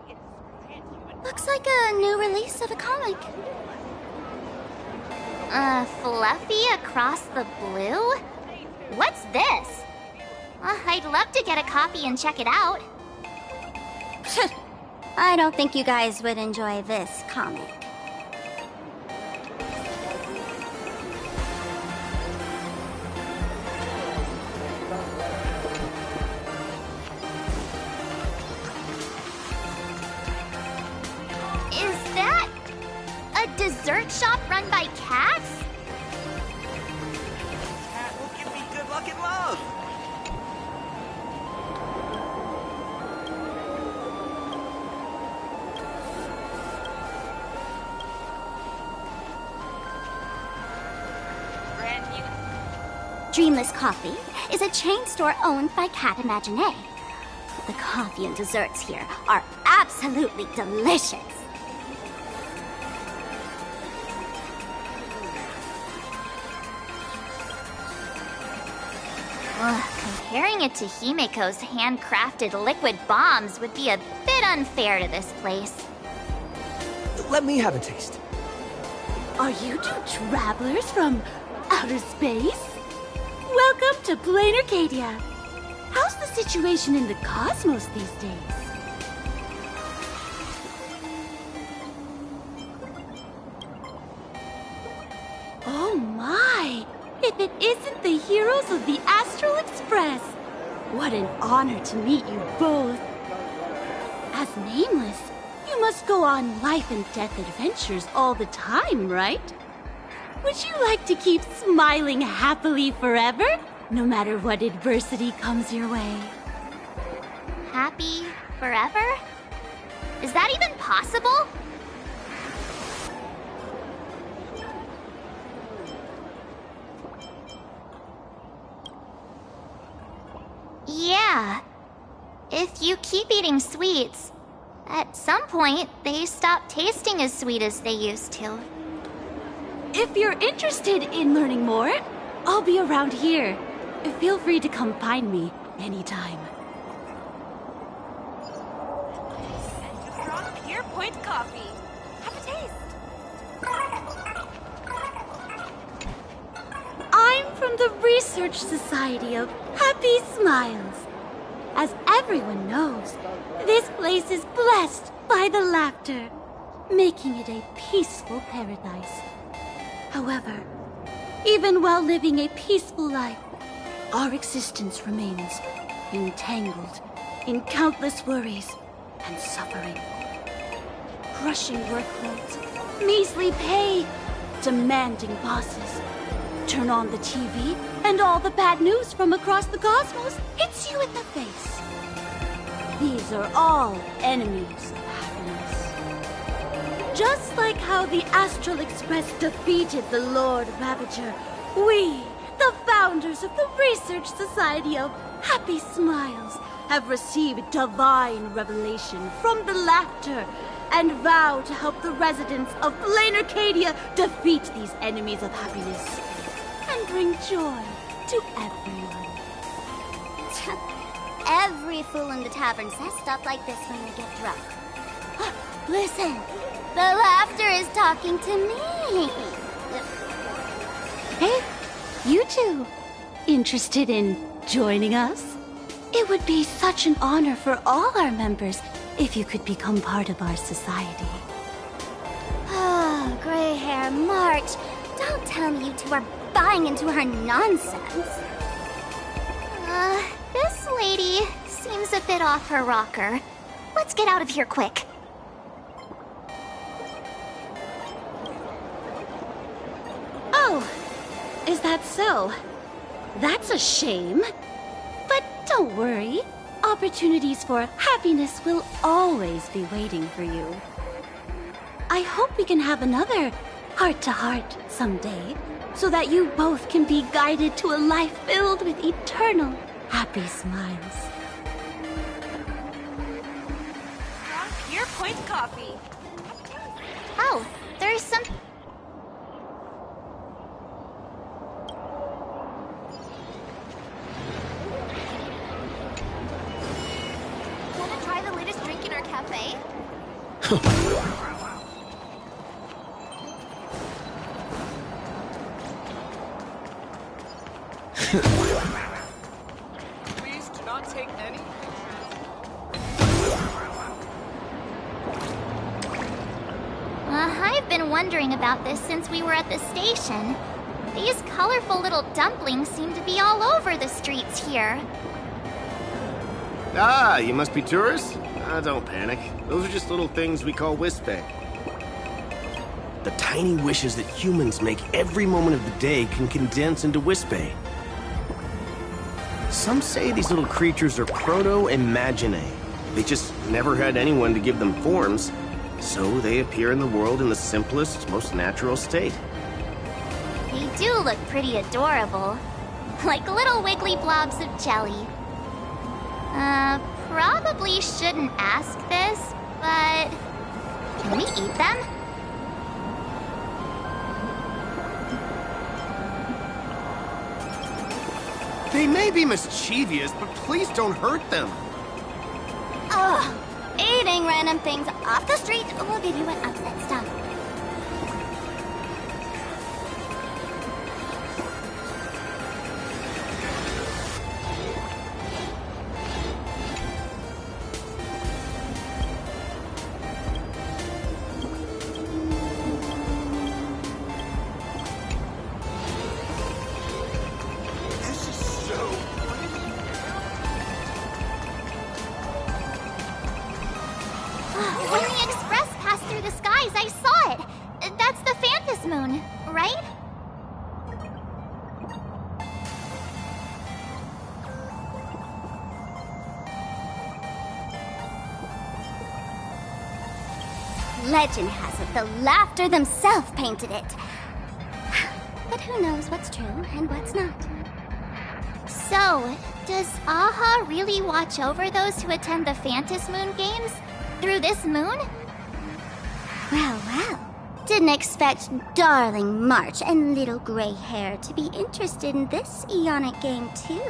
Looks like a new release of a comic. Fluffy across the blue? What's this? I'd love to get a copy and check it out. I don't think you guys would enjoy this comic. Is that a dessert shop run by cats? Cat will give me good luck and love. Dreamless Coffee is a chain store owned by Cat Imaginet. The coffee and desserts here are absolutely delicious. Comparing it to Himeko's handcrafted liquid bombs would be a bit unfair to this place. Let me have a taste. Are you two travelers from outer space? Welcome to Plain Arcadia. How's the situation in the cosmos these days? Oh my! If it isn't the heroes of the Astral Express! What an honor to meet you both. As Nameless, you must go on life and death adventures all the time, right? Would you like to keep smiling happily forever, no matter what adversity comes your way? Happy forever? Is that even possible? Yeah. If you keep eating sweets, at some point they stop tasting as sweet as they used to. If you're interested in learning more, I'll be around here. Feel free to come find me anytime. And strong Pure Point coffee. Have a taste. I'm from the Research Society of Happy Smiles. As everyone knows, this place is blessed by the laughter, making it a peaceful paradise. However, even while living a peaceful life, our existence remains entangled in countless worries and suffering. Crushing workloads, measly pay, demanding bosses. Turn on the TV, and all the bad news from across the cosmos hits you in the face. These are all enemies of happiness. Just like how the Astral Express defeated the Lord Ravager, we, the founders of the Research Society of Happy Smiles, have received divine revelation from the laughter and vow to help the residents of Plain Arcadia defeat these enemies of happiness and bring joy to everyone. Every fool in the tavern says stuff like this when they get drunk. Listen, the laughter is talking to me. Hey, you two, interested in joining us? It would be such an honor for all our members if you could become part of our society. Oh, gray hair March, don't tell me you two are buying into her nonsense. This lady seems a bit off her rocker. Let's get out of here quick. Oh, is that so? That's a shame. But don't worry. Opportunities for happiness will always be waiting for you. I hope we can have another heart-to-heart someday, so that you both can be guided to a life filled with eternal happy smiles. Strong Pure Point coffee. Oh, there's some... Wanna try the latest drink in our cafe? take any? I've been wondering about this since we were at the station. These colorful little dumplings seem to be all over the streets here. Ah, you must be tourists? Don't panic. Those are just little things we call wispay. The tiny wishes that humans make every moment of the day can condense into wispay. Some say these little creatures are proto-imaginae. They just never had anyone to give them forms, so they appear in the world in the simplest, most natural state. They do look pretty adorable. Like little wiggly blobs of jelly. Probably shouldn't ask this, but... can we eat them? They may be mischievous, but please don't hurt them. Ugh. Eating random things off the street will give you an upset stomach. When the express passed through the skies, I saw it. That's the Phantom Moon, right? Legend has it the laughter themselves painted it. But who knows what's true and what's not? So, does Aha really watch over those who attend the Phantom Moon games? Through this moon? Well, well. Didn't expect darling March and little gray hair to be interested in this Eonic game, too.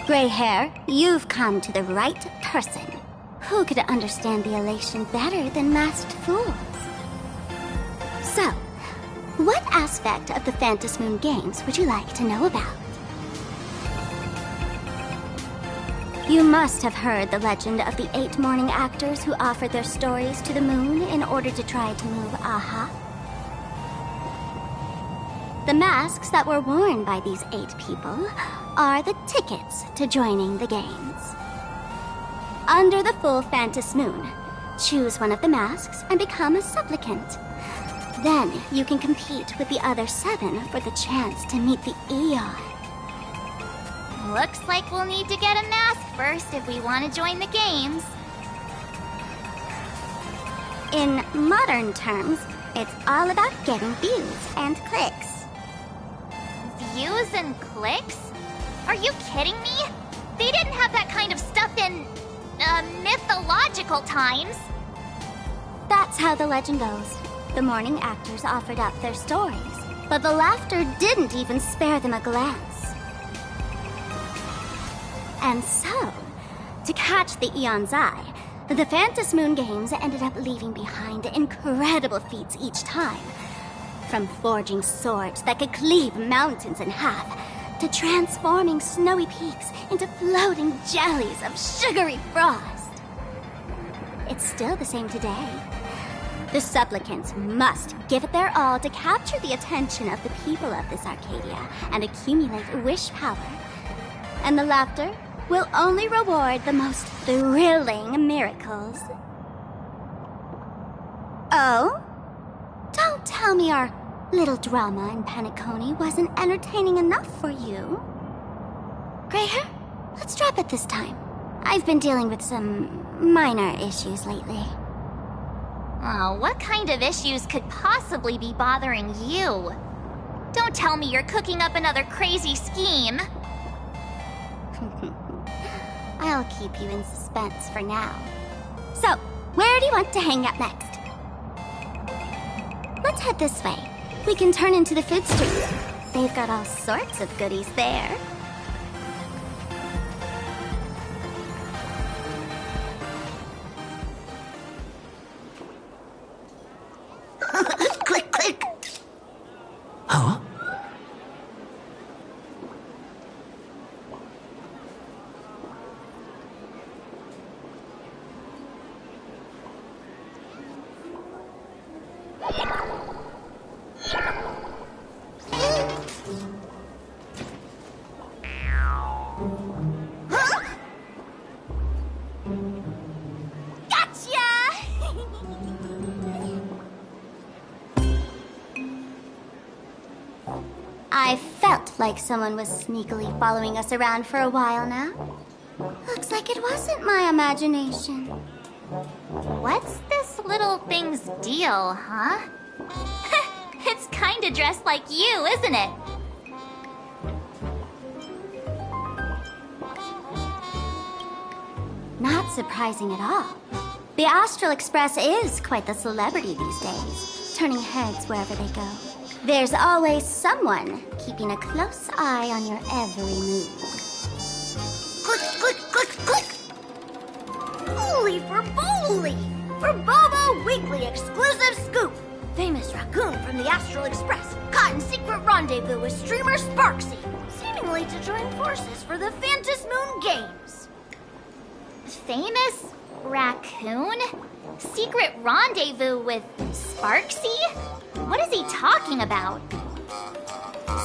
Gray hair, you've come to the right person. Who could understand the elation better than masked fools? So, what aspect of the Phantom Moon games would you like to know about? You must have heard the legend of the 8 morning actors who offered their stories to the moon in order to try to move Aha. The masks that were worn by these 8 people are the tickets to joining the games. Under the full Phantom Moon, choose one of the masks and become a supplicant. Then you can compete with the other 7 for the chance to meet the Eon. Looks like we'll need to get a mask first if we want to join the games. In modern terms, it's all about getting views and clicks. Views and clicks? Are you kidding me? They didn't have that kind of stuff in, mythological times. That's how the legend goes. The morning actors offered up their stories, but the laughter didn't even spare them a glance. And so, to catch the Eon's eye, the Phantom Moon games ended up leaving behind incredible feats each time. From forging swords that could cleave mountains in half, to transforming snowy peaks into floating jellies of sugary frost. It's still the same today. The supplicants must give it their all to capture the attention of the people of this Arcadia and accumulate wish power. And the laughter will only reward the most thrilling miracles. Oh? Don't tell me our little drama in Paniconi wasn't entertaining enough for you. Gray hair, let's drop it this time. I've been dealing with some minor issues lately. Oh, what kind of issues could possibly be bothering you? Don't tell me you're cooking up another crazy scheme. I'll keep you in suspense for now. So, where do you want to hang out next? Let's head this way. We can turn into the food street. They've got all sorts of goodies there. Click, click. Huh? I felt like someone was sneakily following us around for a while now. Looks like it wasn't my imagination. What's this little thing's deal, huh? It's kinda dressed like you, isn't it? Not surprising at all. The Astral Express is quite the celebrity these days, turning heads wherever they go. There's always someone keeping a close eye on your every move. Click, click, click, click! Holy for Bowly! For Bobo Weekly exclusive scoop! Famous raccoon from the Astral Express caught in secret rendezvous with streamer Sparksy, seemingly to join forces for the Phantom Moon Games. Famous raccoon? Secret rendezvous with Sparksy? What is he talking about?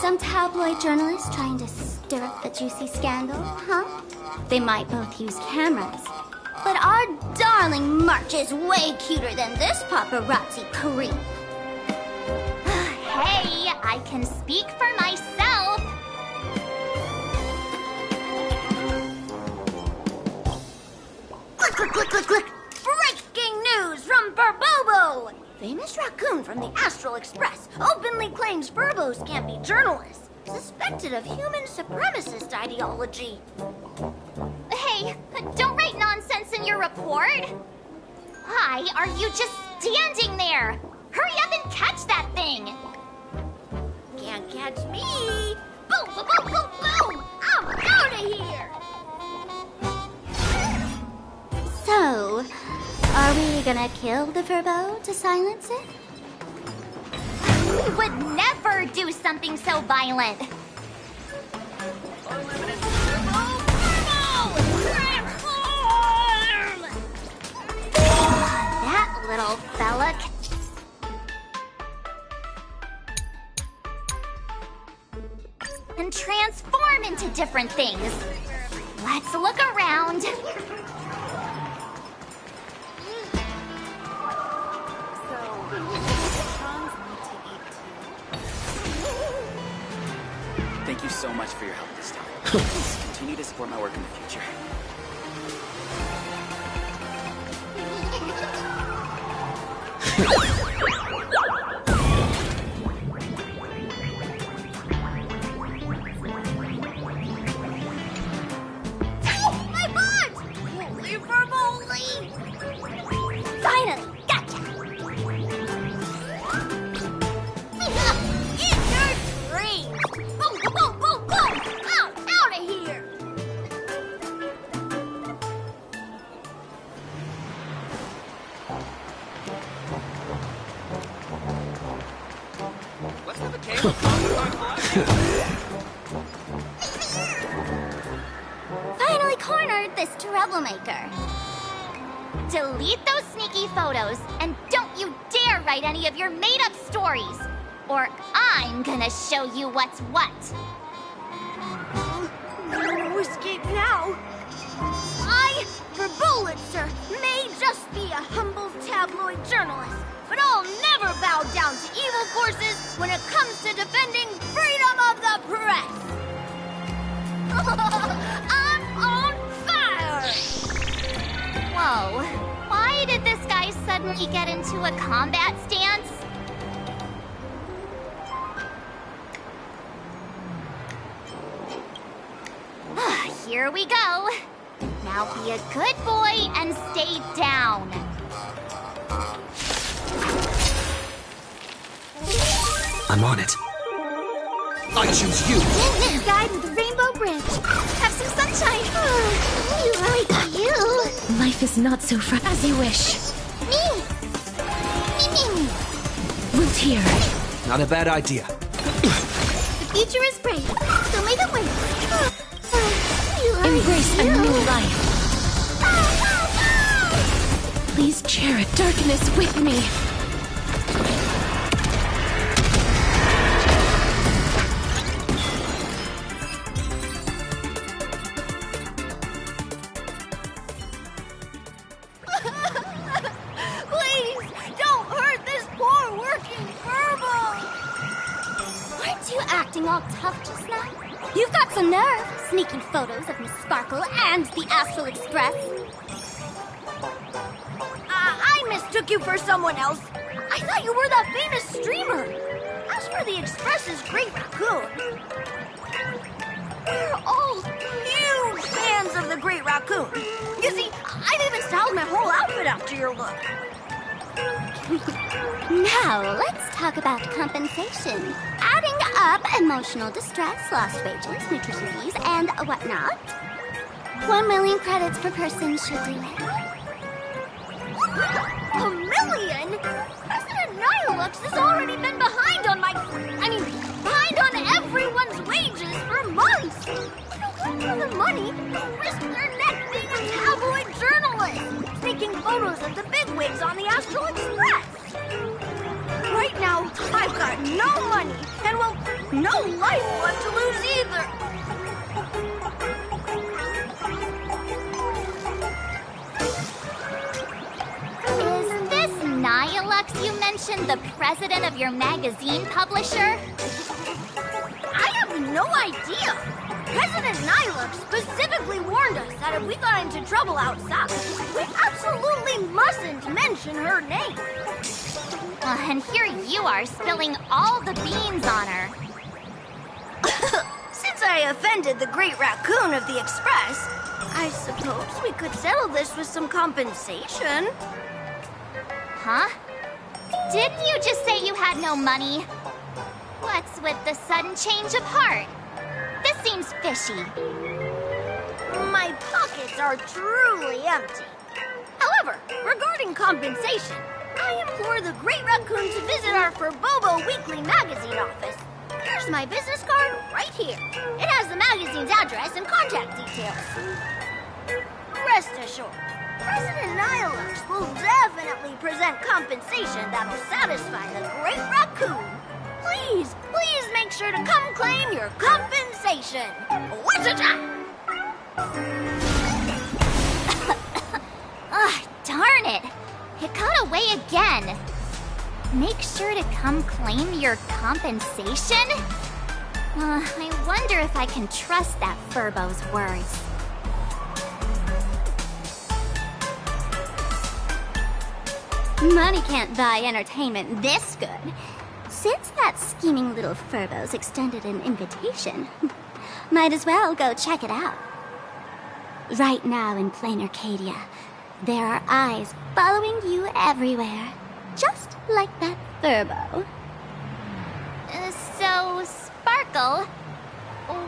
Some tabloid journalists trying to stir up the juicy scandal, huh? They might both use cameras. But our darling March is way cuter than this paparazzi creep. Hey, I can speak for myself. Click, click, click, click, click! Breaking news from Burbobo! Famous raccoon from the Astral Express openly claims Burbos can't be journalists, suspected of human supremacist ideology. Hey, don't write nonsense in your report. Why are you just standing there? Hurry up and catch that thing. Can't catch me! Boom, boom, boom, boom, boom! I'm out of here! So, are we gonna kill the Furbo to silence it? We would never do something so violent. That little fella. Can transform into different things. Let's look around. Thank you so much for your help this time. Please continue to support my work in the future. My butt! Holy for moly! Finally, gotcha! Eat your dreams! Boom, boom, boom, boom, boom! Out of here! Let's have a game of Finally cornered this troublemaker. Delete those sneaky photos, and don't you dare write any of your made-up stories, or I'm gonna show you what's what. No escape now. I, Verbolitzer, may just be a humble tabloid journalist, but I'll never bow down to evil forces when it comes to defending freedom of the press. I'm on fire! Whoa, why did this guy suddenly get into a combat stance? Here we go. Now be a good boy and stay down. I'm on it. I choose you! Guide with the Rainbow Bridge. Have some sunshine. You like you. Life is not so as you wish. Me. Me. here. Not a bad idea. The future is bright, so may the wind. Embrace a new life. Please cherish darkness with me. Please, don't hurt this poor working furball! Aren't you acting all tough just now? You've got some nerve, sneaking photos of Miss Sparkle and the Astral Express. I mistook you for someone else. I thought you were that famous streamer. As for the Express's Great Raccoon, we're all huge fans of the Great Raccoon. You see, I've even styled my whole outfit after your look. Now, let's talk about compensation. Adding up emotional distress, lost wages, nutritious disease, and whatnot. 1 million credits per person should do it. 1 million? President Nihilux has already been behind on behind on everyone's wages for months. But for the money, they'll risk their neck being a tabloid journalist, taking photos of the bigwigs on the Astral Express. Right now, I've got no money, and well, no life left to lose either. Is this Nihilux you mentioned the president of your magazine publisher? I have no idea. President Nihilux specifically warned us that if we got into trouble outside, we absolutely mustn't mention her name. And here you are spilling all the beans on her. Since I offended the Great Raccoon of the Express, I suppose we could settle this with some compensation. Huh? Didn't you just say you had no money? What's with the sudden change of heart? This seems fishy. My pockets are truly empty. However, regarding compensation, I implore the Great Raccoon to visit our Furbobo Weekly magazine office. Here's my business card right here. It has the magazine's address and contact details. Rest assured, President Nihilux will definitely present compensation that'll satisfy the Great Raccoon. Please, please make sure to come claim your compensation. Whatcha-cha! Darn it! It got away again. Make sure to come claim your compensation? I wonder if I can trust that Furbo's words. Money can't buy entertainment this good. Since that scheming little Furbo's extended an invitation, might as well go check it out. Right now in plain Arcadia, there are eyes following you everywhere, just like that Furbo. So, Sparkle,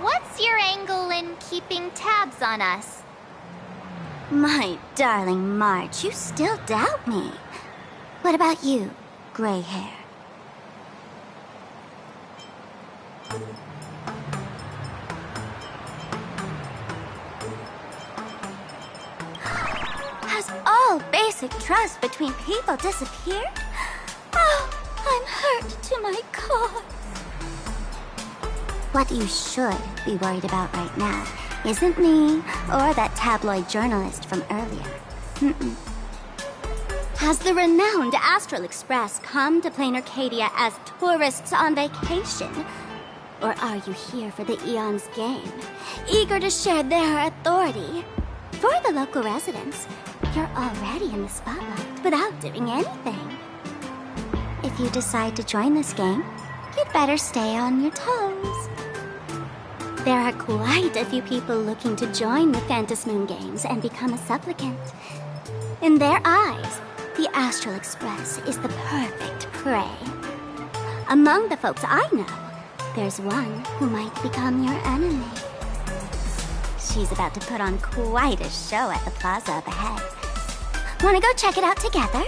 what's your angle in keeping tabs on us? My darling March, you still doubt me. What about you, gray hair? Has all basic trust between people disappeared? Oh, I'm hurt to my core. What you should be worried about right now isn't me or that tabloid journalist from earlier. Has the renowned Astral Express come to plain Arcadia as tourists on vacation? Or are you here for the Eon's game, eager to share their authority? For the local residents, you're already in the spotlight without doing anything. If you decide to join this game, you'd better stay on your toes. There are quite a few people looking to join the Phantasmoon Games and become a supplicant. In their eyes, the Astral Express is the perfect prey. Among the folks I know, there's one who might become your enemy. She's about to put on quite a show at the plaza up ahead. Wanna go check it out together?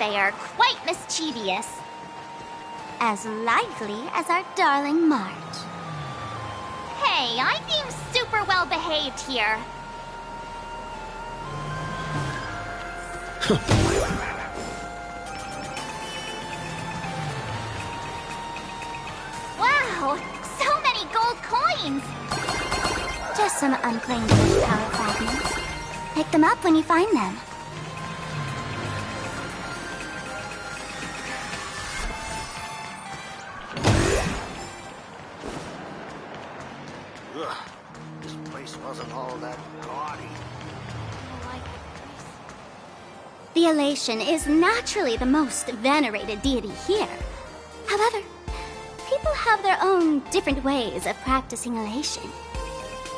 they are quite mischievous. As lively as our darling March. Hey, I'm being super well behaved here. Wow, so many gold coins! Just some unclaimed power fragments. Pick them up when you find them. Ugh, this place wasn't all that gaudy. The Elation is naturally the most venerated deity here. However, people have their own different ways of practicing Elation.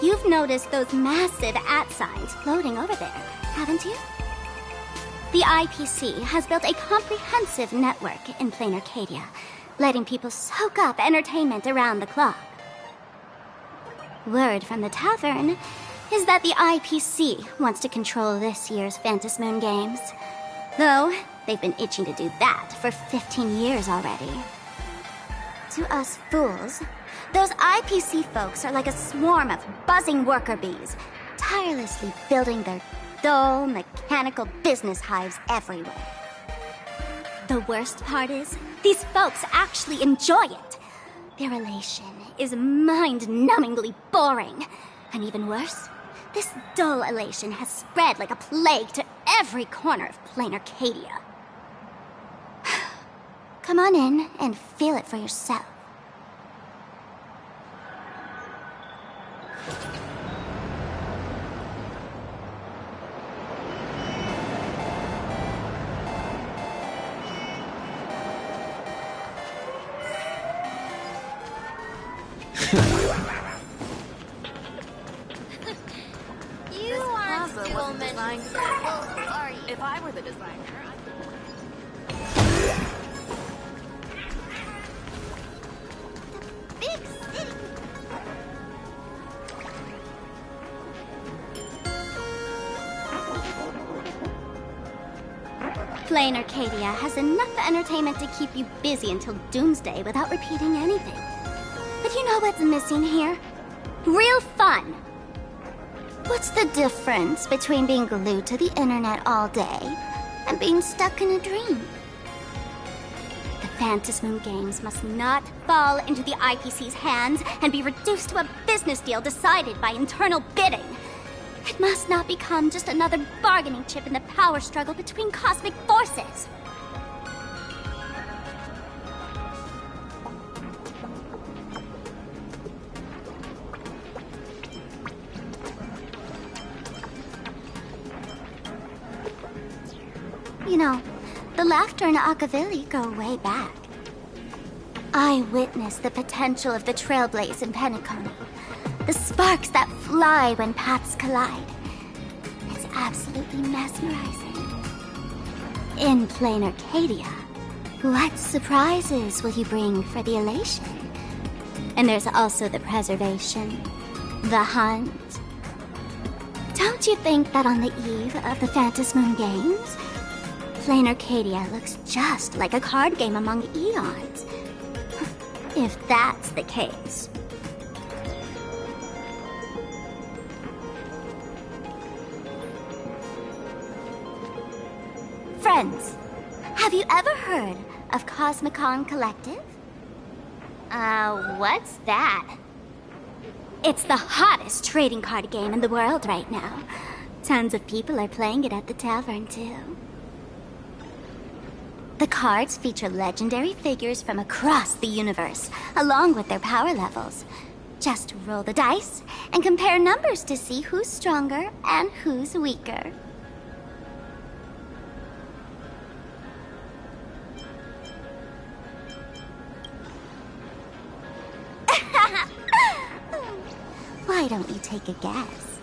You've noticed those massive @signs floating over there, haven't you? The IPC has built a comprehensive network in plain Arcadia, letting people soak up entertainment around the clock. Word from the tavern is that the IPC wants to control this year's Phantasmoon Games. Though, they've been itching to do that for 15 years already. To us fools, those IPC folks are like a swarm of buzzing worker bees, tirelessly building their dull, mechanical business hives everywhere. The worst part is, these folks actually enjoy it. Their Elation is mind-numbingly boring. And even worse, this dull Elation has spread like a plague to every corner of plain Arcadia. Come on in and feel it for yourself. You aren't still meant to. Well, are you? If I were the designer, Big city. Plain Arcadia has enough entertainment to keep you busy until doomsday without repeating anything. But you know what's missing here? Real fun! What's the difference between being glued to the internet all day and being stuck in a dream? The Phantasmoon Games must not fall into the IPC's hands and be reduced to a business deal decided by internal bidding. It must not become just another bargaining chip in the power struggle between cosmic forces. You know, the laughter and Akavili go way back. I witnessed the potential of the Trailblaze in Penacony. The sparks that fly when paths collide. It's absolutely mesmerizing. In plain Arcadia, what surprises will you bring for the Elation? And there's also the preservation, the hunt. Don't you think that on the eve of the Phantasmoon Games, plain Arcadia looks just like a card game among eons? If that's the case. Friends, have you ever heard of Cosmicon Collective? What's that? It's the hottest trading card game in the world right now. Tons of people are playing it at the tavern, too. The cards feature legendary figures from across the universe, along with their power levels. Just roll the dice and compare numbers to see who's stronger and who's weaker. Why don't you take a guess?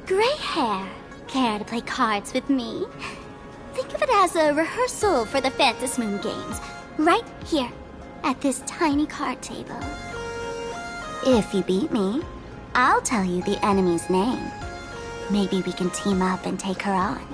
Gray hair, care to play cards with me? Think of it as a rehearsal for the Phantasmoon Games, right here, at this tiny card table. If you beat me, I'll tell you the enemy's name. Maybe we can team up and take her on.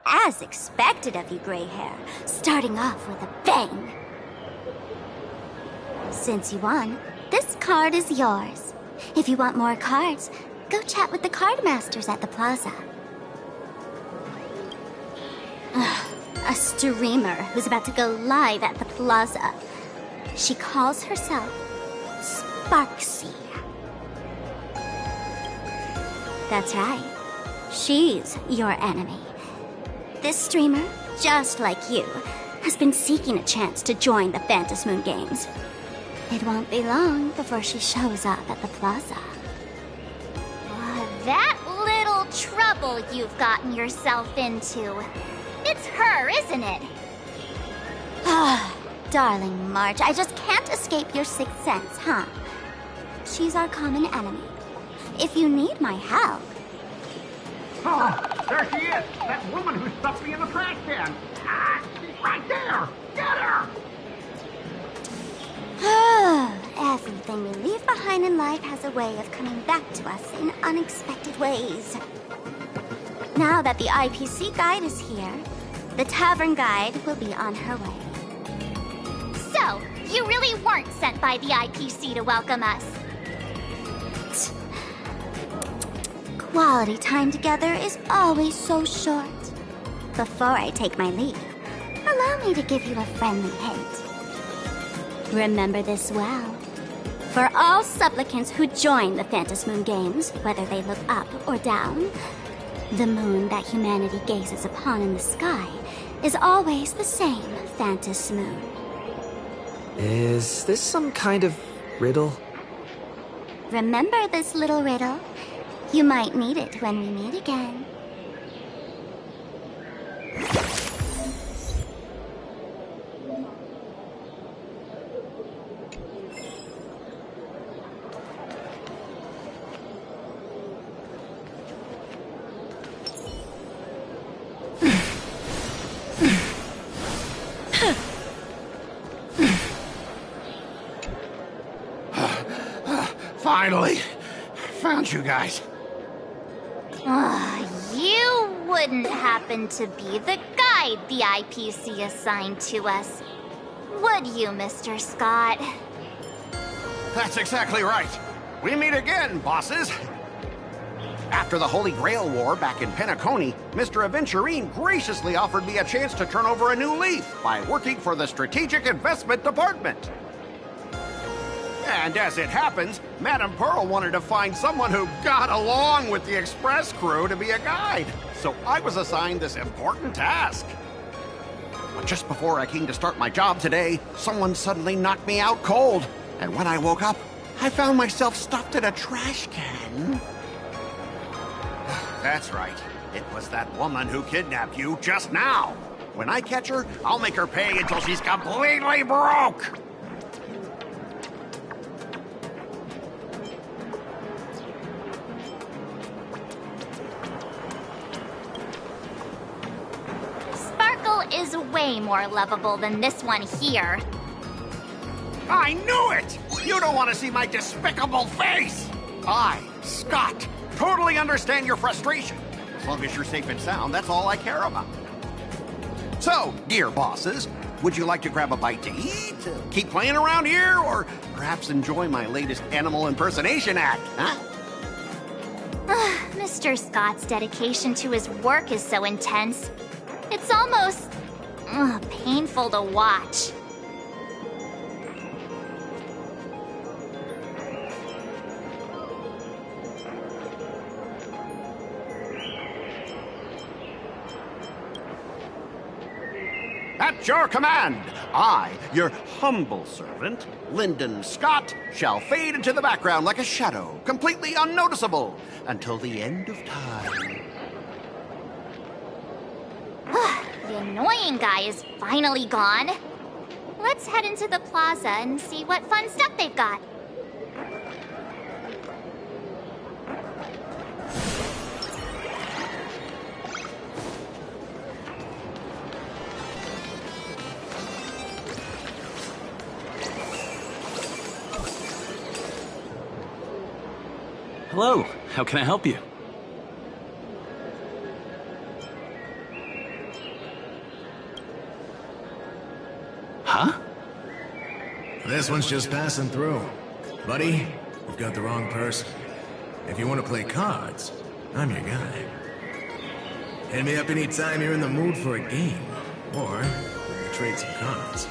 As expected of you, gray hair, starting off with a bang. Since you won, this card is yours. If you want more cards, go chat with the card masters at the plaza. A streamer who's about to go live at the plaza. She calls herself Sparksy. That's right. She's your enemy. This streamer, just like you, has been seeking a chance to join the Phantom Moon Games. It won't be long before she shows up at the plaza. That little trouble you've gotten yourself into. It's her, isn't it? Ah, darling March, I just can't escape your sixth sense, huh? She's our common enemy. If you need my help... Oh, there she is! That woman who stuffed me in the trash can! Ah, she's right there! Get her! Everything we leave behind in life has a way of coming back to us in unexpected ways. Now that the IPC guide is here, the tavern guide will be on her way. So, you really weren't sent by the IPC to welcome us? Quality time together is always so short. Before I take my leave, allow me to give you a friendly hint. Remember this well. For all supplicants who join the Phantom Moon Games, whether they look up or down, the moon that humanity gazes upon in the sky is always the same Phantom Moon. Is this some kind of riddle? Remember this little riddle? You might need it when we meet again. Finally, found you guys. You wouldn't happen to be the guide the IPC assigned to us, would you, Mr. Scott? That's exactly right. We meet again, bosses. After the Holy Grail War back in Penacony, Mr. Aventurine graciously offered me a chance to turn over a new leaf by working for the Strategic Investment Department. And as it happens, Madame Pearl wanted to find someone who got along with the Express crew to be a guide. So I was assigned this important task. But just before I came to start my job today, someone suddenly knocked me out cold. And when I woke up, I found myself stuffed in a trash can. That's right. It was that woman who kidnapped you just now. When I catch her, I'll make her pay until she's completely broke. Is way more lovable than this one here. I knew it! You don't want to see my despicable face! I, Scott, totally understand your frustration. As long as you're safe and sound, that's all I care about. So, dear bosses, would you like to grab a bite to eat, keep playing around here, or perhaps enjoy my latest animal impersonation act, huh? Mr. Scott's dedication to his work is so intense. It's almost painful to watch. At your command, I, your humble servant, Lyndon Scott, shall fade into the background like a shadow, completely unnoticeable, until the end of time. The annoying guy is finally gone. Let's head into the plaza and see what fun stuff they've got. Hello, how can I help you? Huh? This one's just passing through. Buddy, you've got the wrong person. If you want to play cards, I'm your guy. Hit me up anytime you're in the mood for a game. Or, we can trade some cards.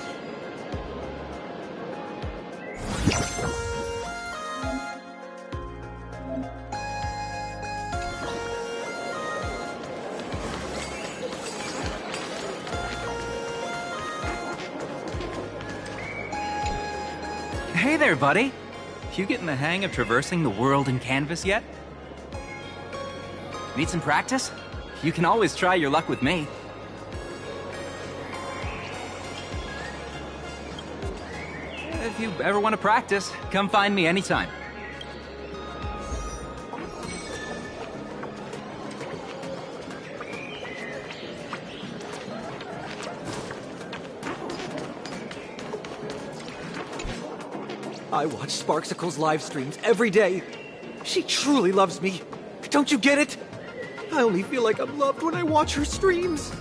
Hey there, buddy. You getting the hang of traversing the world in canvas yet? Need some practice? You can always try your luck with me. If you ever want to practice, come find me anytime. I watch Sparksicle's live streams every day. She truly loves me. Don't you get it? I only feel like I'm loved when I watch her streams.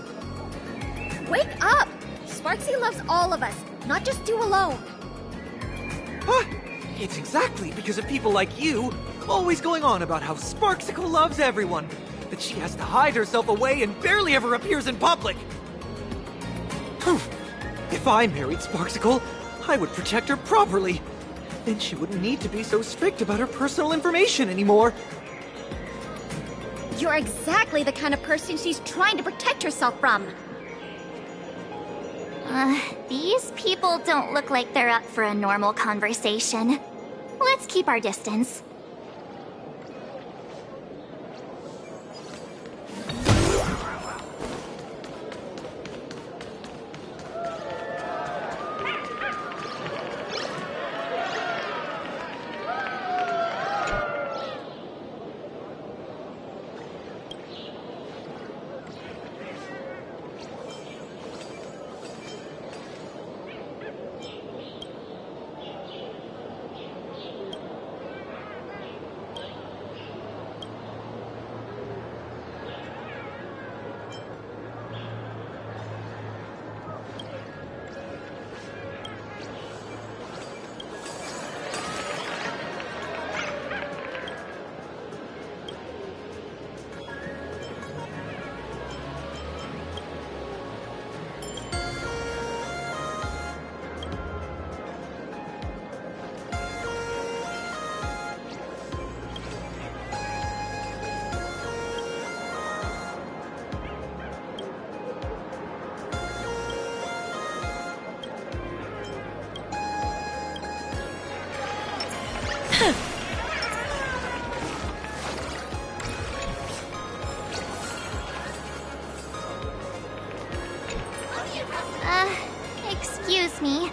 Wake up! Sparksy loves all of us, not just you alone. Huh? It's exactly because of people like you always going on about how Sparksicle loves everyone that she has to hide herself away and barely ever appears in public. If I married Sparksicle, I would protect her properly. Then she wouldn't need to be so strict about her personal information anymore. You're exactly the kind of person she's trying to protect herself from. These people don't look like they're up for a normal conversation. Let's keep our distance. Excuse me.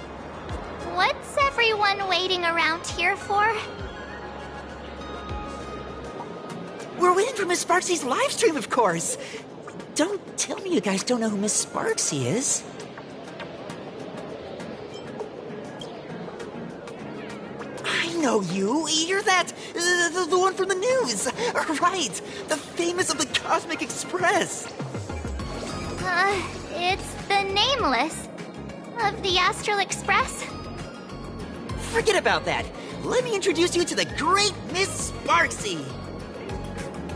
What's everyone waiting around here for? We're waiting for Miss Sparksy's live stream, of course. Don't tell me you guys don't know who Miss Sparksy is. I know you. You're that, the one from the news. Right, the famous of the Cosmic Express. It's the Nameless of the Astral Express. Forget about that. Let me introduce you to the great Miss Sparksy.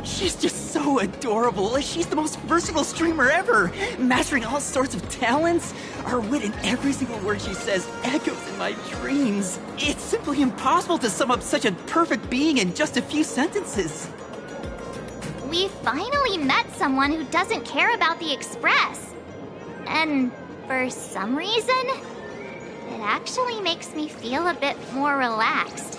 She's just so adorable. She's the most versatile streamer ever, mastering all sorts of talents. Her wit in every single word she says echoes in my dreams. It's simply impossible to sum up such a perfect being in just a few sentences. We finally met someone who doesn't care about the Express. And for some reason, it actually makes me feel a bit more relaxed.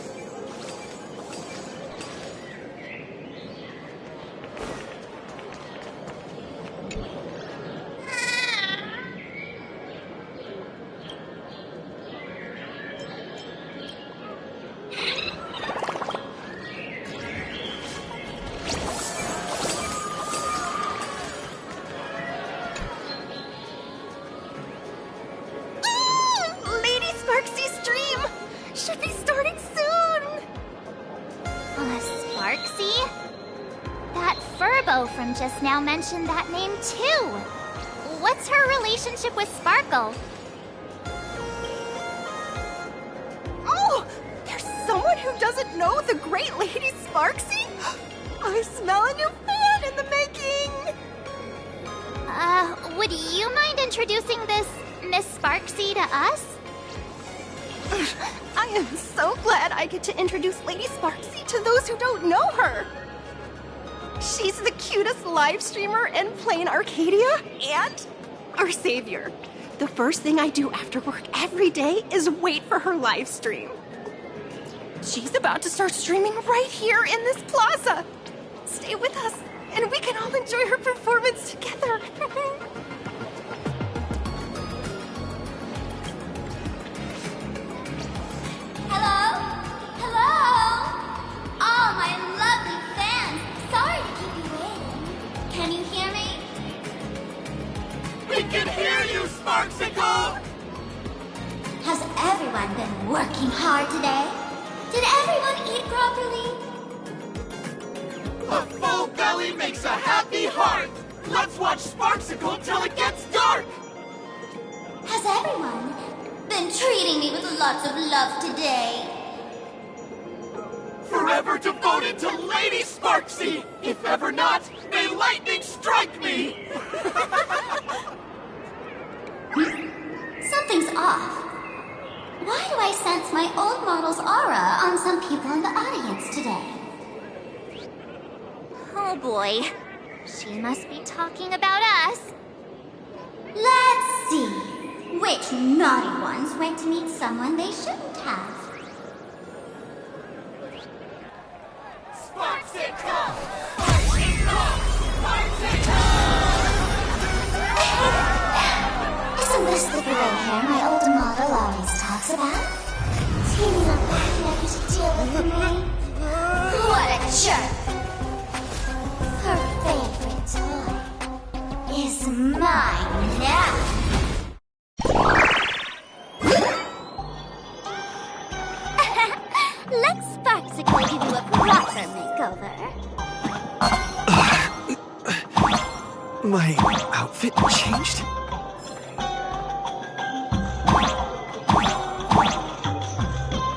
From just now mentioned that name too. What's her relationship with Sparkle? who doesn't know the great Lady Sparksy? I smell a new fan in the making! Would you mind introducing this Miss Sparksy to us? I am so glad I get to introduce Lady Sparksy to those who don't know her! She's the cutest live streamer in plain Arcadia and our savior. The first thing I do after work every day is wait for her live stream. She's about to start streaming right here in this plaza. Stay with us, and we can all enjoy her performance together. Hello? Hello? All my lovely fans. Sorry to keep you waiting. Can you hear me? We can hear you, Sparksicle! Has everyone been working hard today? Did everyone eat properly? A full belly makes a happy heart! Let's watch Sparksicle till it gets dark! Has everyone been treating me with lots of love today? Forever devoted to Lady Sparksy! If ever not, may lightning strike me! Something's off. Why do I sense my old model's aura on some people in the audience today? Oh boy. She must be talking about us. Let's see. Which naughty ones went to meet someone they shouldn't have? Sparksicle! Sparksicle! Sparksicle! Isn't this the gray hair my old model always talks about? Teaming up like to deal with me? What a jerk! Her favorite toy is mine now. Let Sparksicle give you a proper makeover. My outfit changed?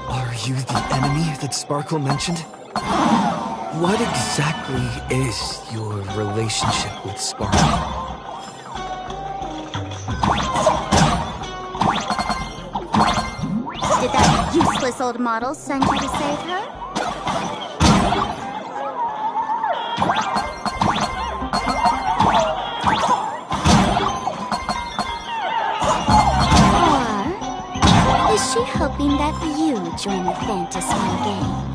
Are you the enemy that Sparkle mentioned? What exactly is your relationship with Sparkle? Did that useless old model send you to save her? Or is she hoping that you join the fantasy games?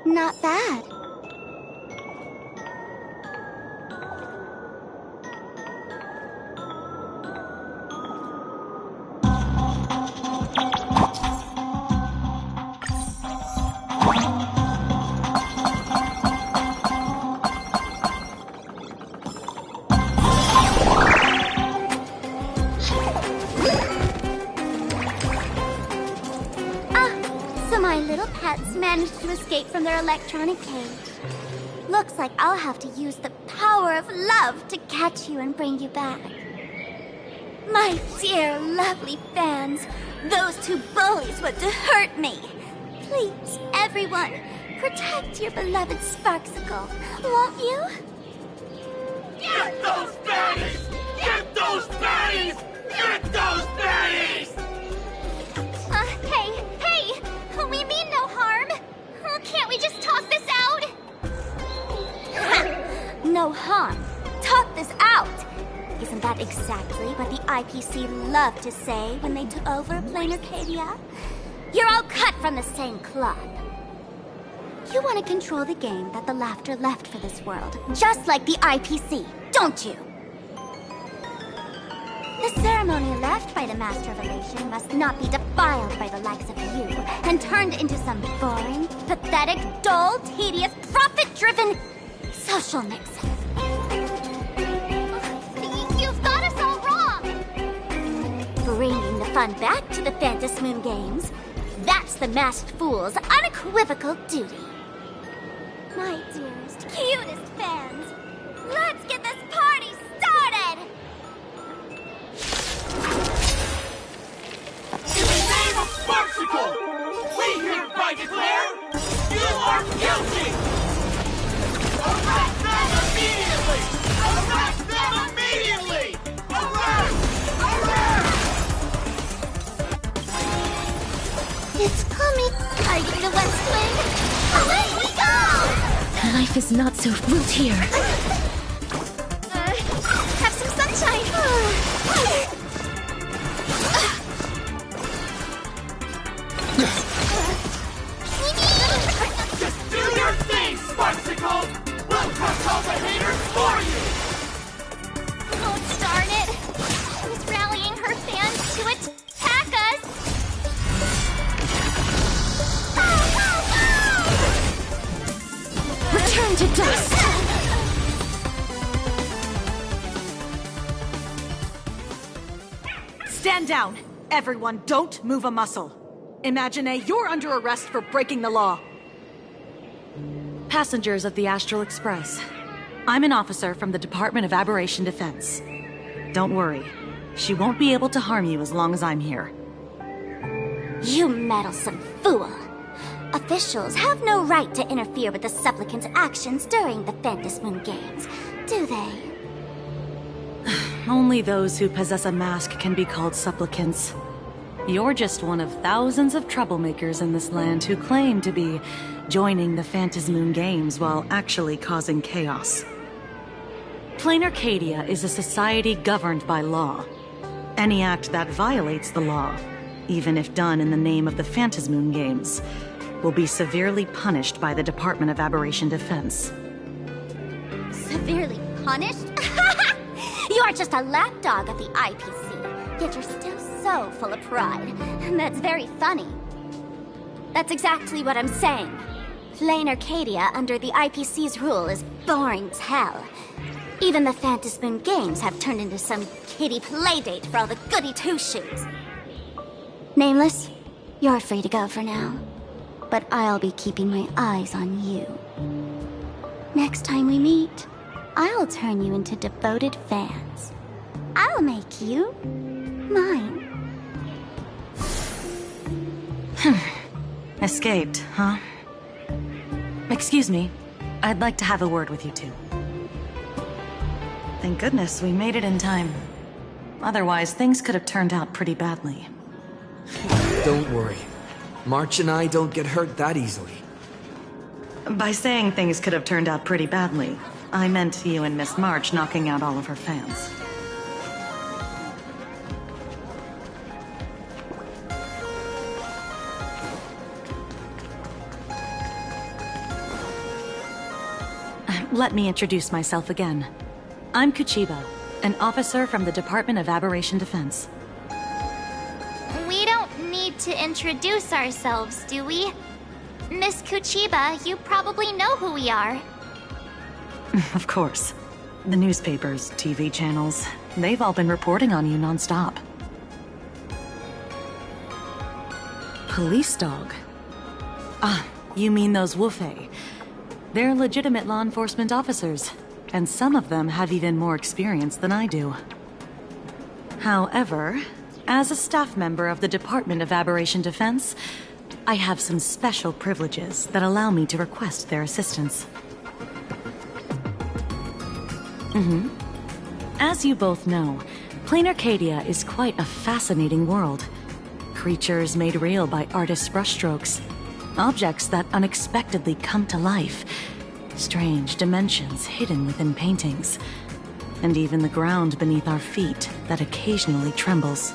Not bad. So my little pets managed to escape from their electronic cage. Looks like I'll have to use the power of love to catch you and bring you back. My dear, lovely fans, those two bullies want to hurt me. Please, everyone, protect your beloved Sparksicle, won't you? Get those baddies! Get those baddies! Get those baddies! Hey! We mean no harm. Can't we just talk this out? No harm. Talk this out. Isn't that exactly what the IPC loved to say when they took over Plain Arcadia? You're all cut from the same cloth. You want to control the game that the laughter left for this world, just like the IPC, don't you? The ceremony left by the Master of Elation must not be defiled by the likes of you and turned into some boring, pathetic, dull, tedious, profit-driven social mix. You've got us all wrong! Bringing the fun back to the Phantasmoon Games. That's the Masked Fool's unequivocal duty. My dearest, cutest fans, let's get this party started! In the name of Sparksicle, we hereby declare you are guilty! Arrest them immediately! Arrest them immediately! Arrest! Arrest! It's coming! Fighting the West Wind! Away we go! Life is not so rude here. Have some sunshine! Just do your thing, Sparksicle! We'll crush all the haters for you! Oh, darn it! She's rallying her fans to attack us! Return to dust! Stand down! Everyone, don't move a muscle. Imagine you're under arrest for breaking the law. Passengers of the Astral Express. I'm an officer from the Department of Aberration Defense. Don't worry. She won't be able to harm you as long as I'm here. You meddlesome fool! Officials have no right to interfere with the supplicant's actions during the Phantasmoon Games, do they? Only those who possess a mask can be called supplicants. You're just one of thousands of troublemakers in this land who claim to be joining the Phantasmoon Games while actually causing chaos. Plain Arcadia is a society governed by law. Any act that violates the law, even if done in the name of the Phantasmoon Games, will be severely punished by the Department of Aberration Defense. Severely punished? You are just a lapdog of the IPC, yet you're still so full of pride. That's very funny. That's exactly what I'm saying. Plain Arcadia under the IPC's rule is boring as hell. Even the Phantasmoon Games have turned into some kiddie playdate for all the goody two-shoes. Nameless, you're free to go for now. But I'll be keeping my eyes on you. Next time we meet, I'll turn you into devoted fans. I'll make you mine. Escaped, huh? Excuse me. I'd like to have a word with you two. Thank goodness we made it in time. Otherwise, things could have turned out pretty badly. Don't worry. March and I don't get hurt that easily. By saying things could have turned out pretty badly, I meant you and Miss March knocking out all of her fans. Let me introduce myself again. I'm Kuchiba, an officer from the Department of Aberration Defense. We don't need to introduce ourselves, do we? Miss Kuchiba, you probably know who we are. Of course. The newspapers, TV channels, they've all been reporting on you non-stop. Police dog? Ah, you mean those Wufei. They're legitimate law enforcement officers, and some of them have even more experience than I do. However, as a staff member of the Department of Aberration Defense, I have some special privileges that allow me to request their assistance. As you both know, Plain Arcadia is quite a fascinating world. Creatures made real by artists' brushstrokes. Objects that unexpectedly come to life. Strange dimensions hidden within paintings. And even the ground beneath our feet that occasionally trembles.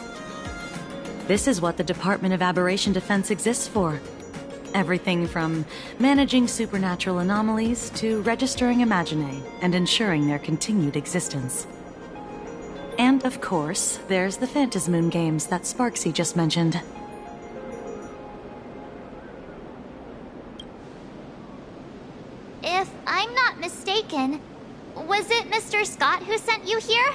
This is what the Department of Aberration Defense exists for. Everything from managing supernatural anomalies to registering Imaginae and ensuring their continued existence. And of course, there's the Phantasmoon Games that Sparksy just mentioned. If I'm not mistaken, was it Mr. Scott who sent you here?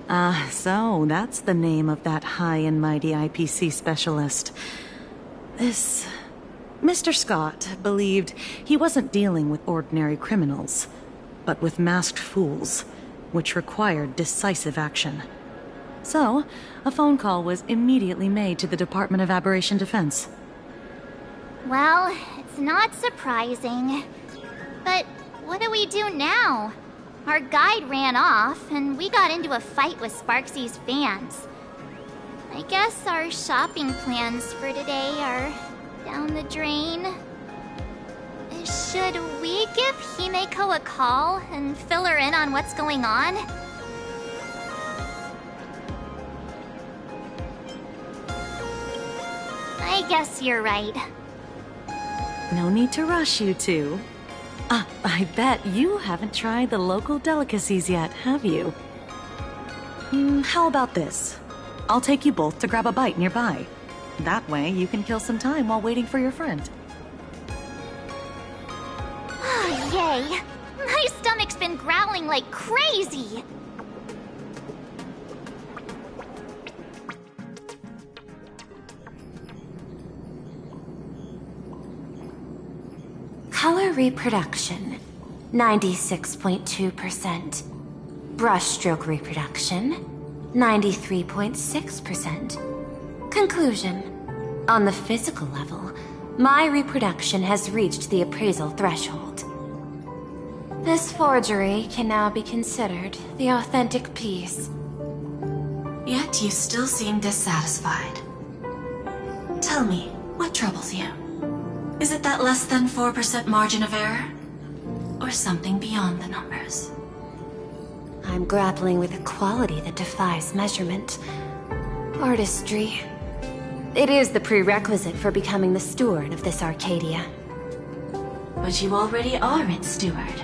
So that's the name of that high and mighty IPC specialist. This Mr. Scott believed he wasn't dealing with ordinary criminals, but with masked fools, which required decisive action. So, a phone call was immediately made to the Department of Aberration Defense. Well, it's not surprising. But what do we do now? Our guide ran off, and we got into a fight with Sparksy's fans. I guess our shopping plans for today are down the drain. Should we give Himeko a call and fill her in on what's going on? I guess you're right. No need to rush, you two. I bet you haven't tried the local delicacies yet, have you? How about this? I'll take you both to grab a bite nearby. That way, you can kill some time while waiting for your friend. Oh, yay! My stomach's been growling like crazy! Color reproduction, 96.2%. Brushstroke reproduction, 93.6%. Conclusion. On the physical level, my reproduction has reached the appraisal threshold. This forgery can now be considered the authentic piece. Yet you still seem dissatisfied. Tell me, what troubles you? Is it that less than 4% margin of error? Or something beyond the numbers? I'm grappling with a quality that defies measurement. Artistry. It is the prerequisite for becoming the steward of this Arcadia. But you already are its steward.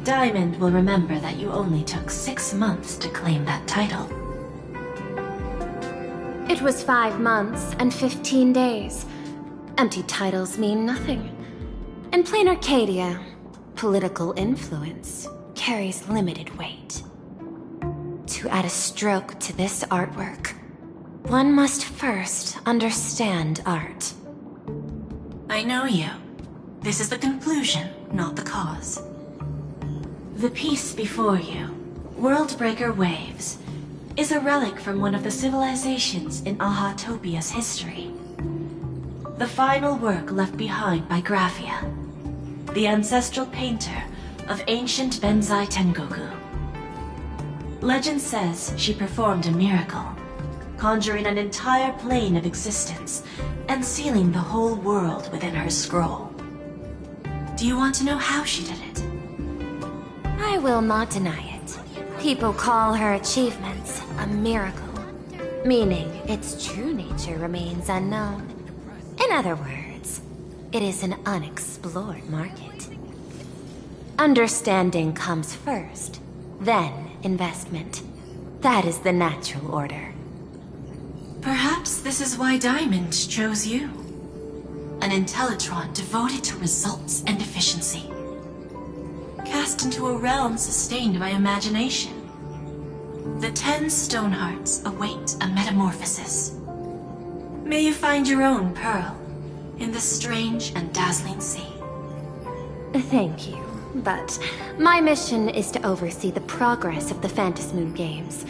Diamond will remember that you only took 6 months to claim that title. It was 5 months and 15 days. Empty titles mean nothing. In plain Arcadia, political influence carries limited weight. To add a stroke to this artwork, one must first understand art. I know you. This is the conclusion, not the cause. The piece before you, Worldbreaker Waves, is a relic from one of the civilizations in Ahatopia's history. The final work left behind by Graphia, the ancestral painter of ancient Benzai Tengoku. Legend says she performed a miracle, conjuring an entire plane of existence and sealing the whole world within her scroll. Do you want to know how she did it? I will not deny it. People call her achievements a miracle, meaning its true nature remains unknown. In other words, it is an unexplored market. Understanding comes first, then investment. That is the natural order. Perhaps this is why Diamond chose you. An Intellitron devoted to results and efficiency. Cast into a realm sustained by imagination. The 10 Stonehearts await a metamorphosis. May you find your own pearl in this strange and dazzling sea. Thank you, but my mission is to oversee the progress of the Phantasmoon Games.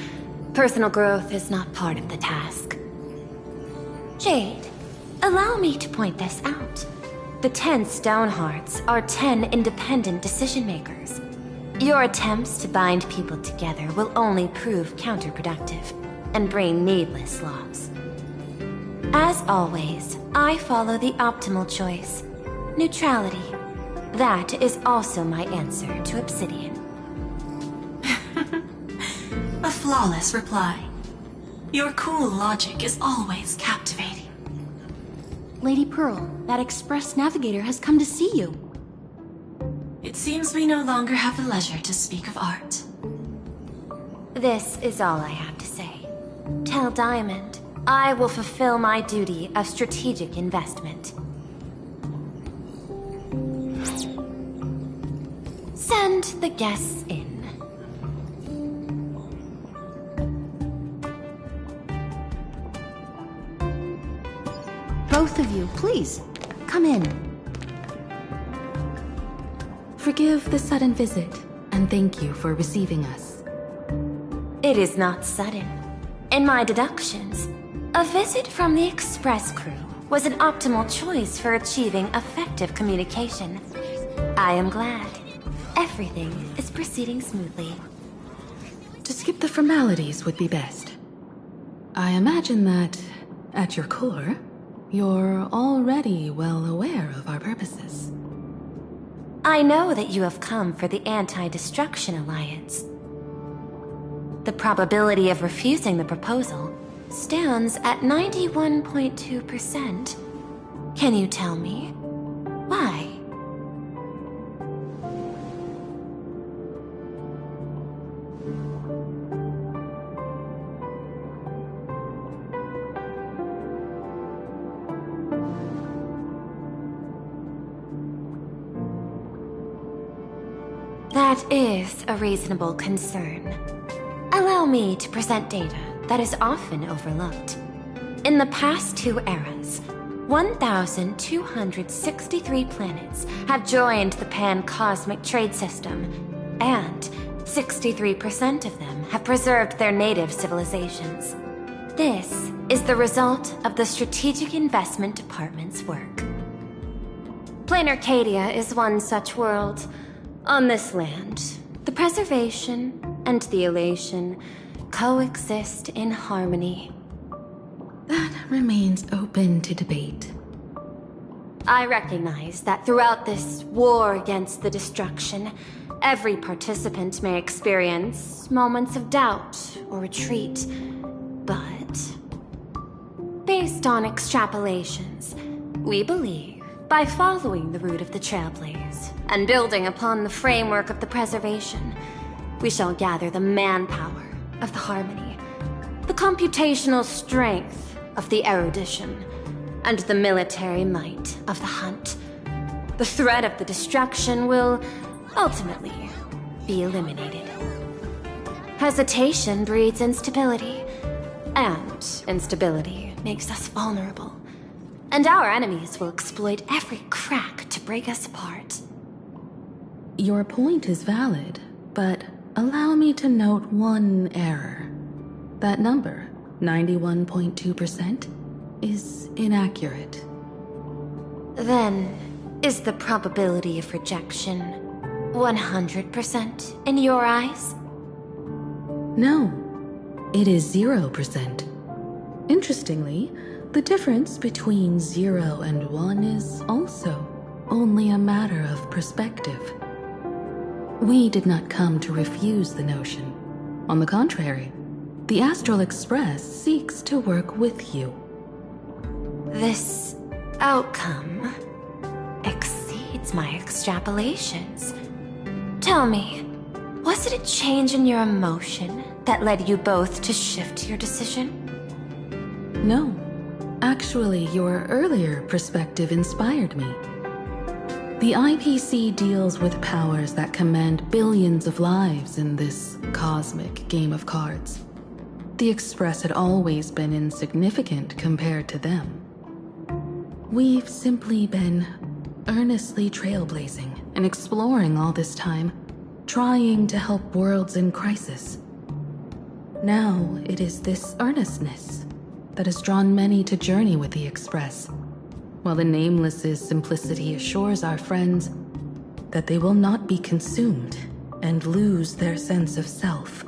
Personal growth is not part of the task. Jade, allow me to point this out. The 10 Stonehearts are 10 independent decision-makers. Your attempts to bind people together will only prove counterproductive and bring needless loss. As always, I follow the optimal choice. Neutrality. That is also my answer to Obsidian. A flawless reply. Your cool logic is always captivating. Lady Pearl, that Express Navigator has come to see you. It seems we no longer have the leisure to speak of art. This is all I have to say. Tell Diamond, I will fulfill my duty of strategic investment. Send the guests in. Please, come in. Forgive the sudden visit, and thank you for receiving us. It is not sudden. In my deductions, a visit from the Express crew was an optimal choice for achieving effective communication. I am glad. Everything is proceeding smoothly. To skip the formalities would be best. I imagine that, at your core, you're already well aware of our purposes. I know that you have come for the Anti-Destruction Alliance. The probability of refusing the proposal stands at 91.2%. Can you tell me why? That is a reasonable concern. Allow me to present data that is often overlooked. In the past 2 eras, 1,263 planets have joined the Pan-Cosmic Trade System, and 63% of them have preserved their native civilizations. This is the result of the Strategic Investment Department's work. Plain Arcadia is one such world. On this land, the preservation and the elation coexist in harmony. That remains open to debate. I recognize that throughout this war against the destruction, every participant may experience moments of doubt or retreat. But, based on extrapolations, we believe by following the route of the Trailblaze and building upon the framework of the preservation, we shall gather the manpower of the harmony, the computational strength of the erudition, and the military might of the hunt. The threat of the destruction will ultimately be eliminated. Hesitation breeds instability, and instability makes us vulnerable. And our enemies will exploit every crack to break us apart. Your point is valid, but allow me to note one error. That number, 91.2%, is inaccurate. Then, is the probability of rejection 100% in your eyes? No, it is 0%. Interestingly, the difference between 0 and 1 is also only a matter of perspective. We did not come to refuse the notion. On the contrary, the Astral Express seeks to work with you. This outcome exceeds my extrapolations. Tell me, was it a change in your emotion that led you both to shift your decision? No. Actually, your earlier perspective inspired me. The IPC deals with powers that command billions of lives in this cosmic game of cards. The Express had always been insignificant compared to them. We've simply been earnestly trailblazing and exploring all this time, trying to help worlds in crisis. Now it is this earnestness that has drawn many to journey with the Express, while the Nameless's simplicity assures our friends that they will not be consumed and lose their sense of self.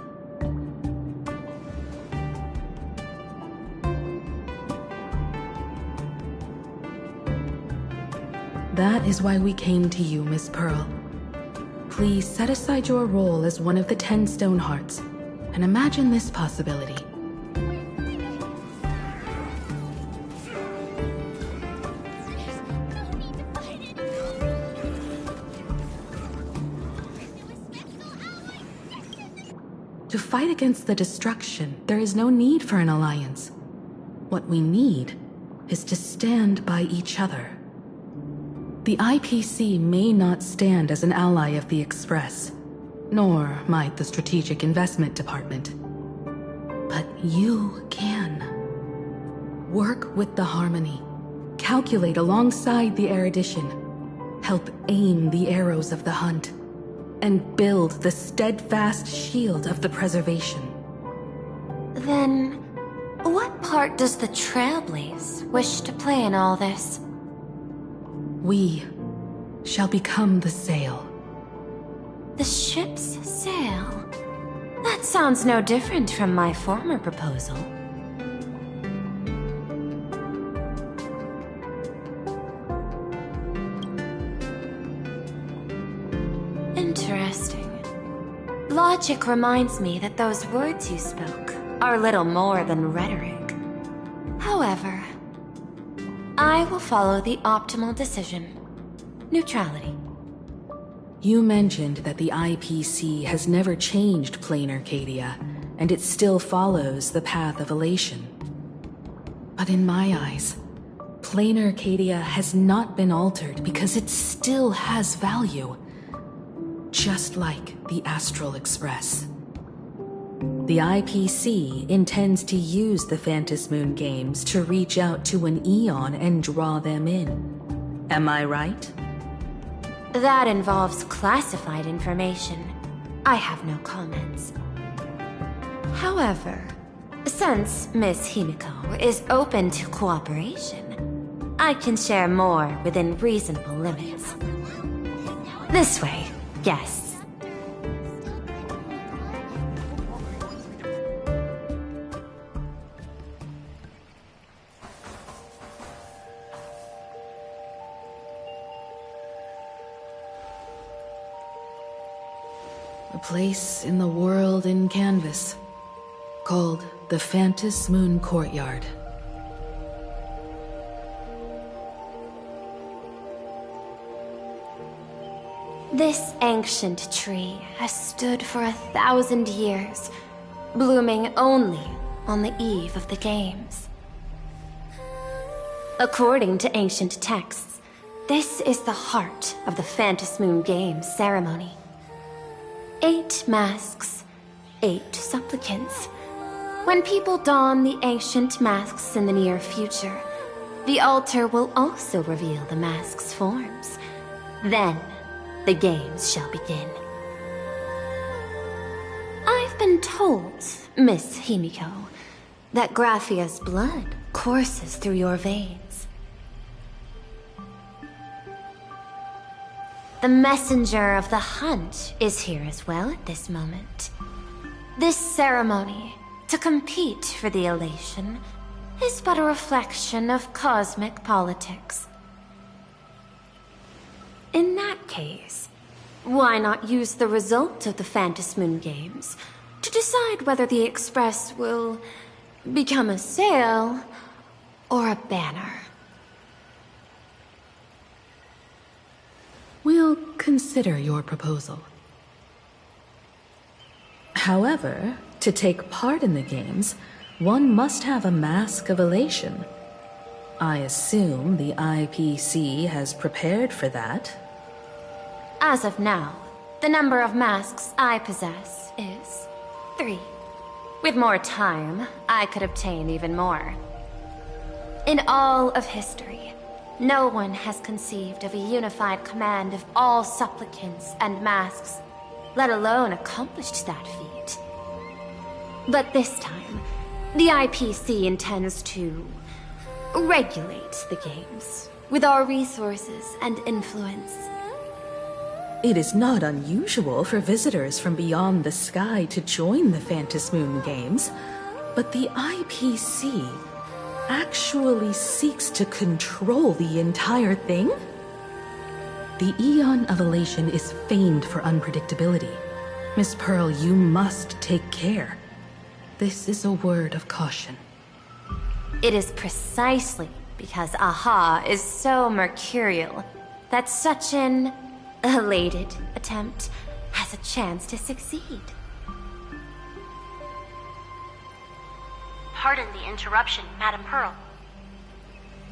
That is why we came to you, Miss Pearl. Please set aside your role as one of the 10 Stonehearts and imagine this possibility. To fight against the destruction, there is no need for an alliance. What we need is to stand by each other. The IPC may not stand as an ally of the Express, nor might the Strategic Investment Department. But you can. Work with the Harmony. calculate alongside the erudition, help aim the arrows of the hunt, and build the steadfast shield of the preservation. Then, what part does the Trailblaze wish to play in all this? We shall become the sail. The ship's sail? That sounds no different from my former proposal. Interesting. Logic reminds me that those words you spoke are little more than rhetoric. However, I will follow the optimal decision. Neutrality. You mentioned that the IPC has never changed Plain Arcadia, and it still follows the path of elation. But in my eyes, Plain Arcadia has not been altered because it still has value. Just like the Astral Express. The IPC intends to use the Phantom Moon games to reach out to an Eon and draw them in. Am I right? That involves classified information. I have no comments. However, since Miss Himiko is open to cooperation, I can share more within reasonable limits. This way, guests. A place in the world in canvas, called the Phantom Moon Courtyard. This ancient tree has stood for 1,000 years, blooming only on the eve of the games. According to ancient texts, this is the heart of the Phantom Moon Games ceremony. 8 masks, 8 supplicants. When people don the ancient masks in the near future, the altar will also reveal the masks' forms. Then, the games shall begin. I've been told, Miss Himiko, that Graphia's blood courses through your veins. The messenger of the hunt is here as well at this moment. This ceremony, to compete for the elation, is but a reflection of cosmic politics. In that case, why not use the result of the Phantom Moon Games to decide whether the Express will become a sail or a banner? We'll consider your proposal. However, to take part in the games, one must have a mask of elation. I assume the IPC has prepared for that. As of now, the number of masks I possess is 3. With more time, I could obtain even more. In all of history, no one has conceived of a unified command of all supplicants and masks, let alone accomplished that feat. But this time, the IPC intends to regulate the games with our resources and influence. It is not unusual for visitors from beyond the sky to join the Phantom Moon Games, but the IPC actually seeks to control the entire thing? The Eon of Elation is famed for unpredictability. Miss Pearl, you must take care. This is a word of caution. It is precisely because Aha is so mercurial that such an elated attempt has a chance to succeed. Pardon the interruption, Madam Pearl.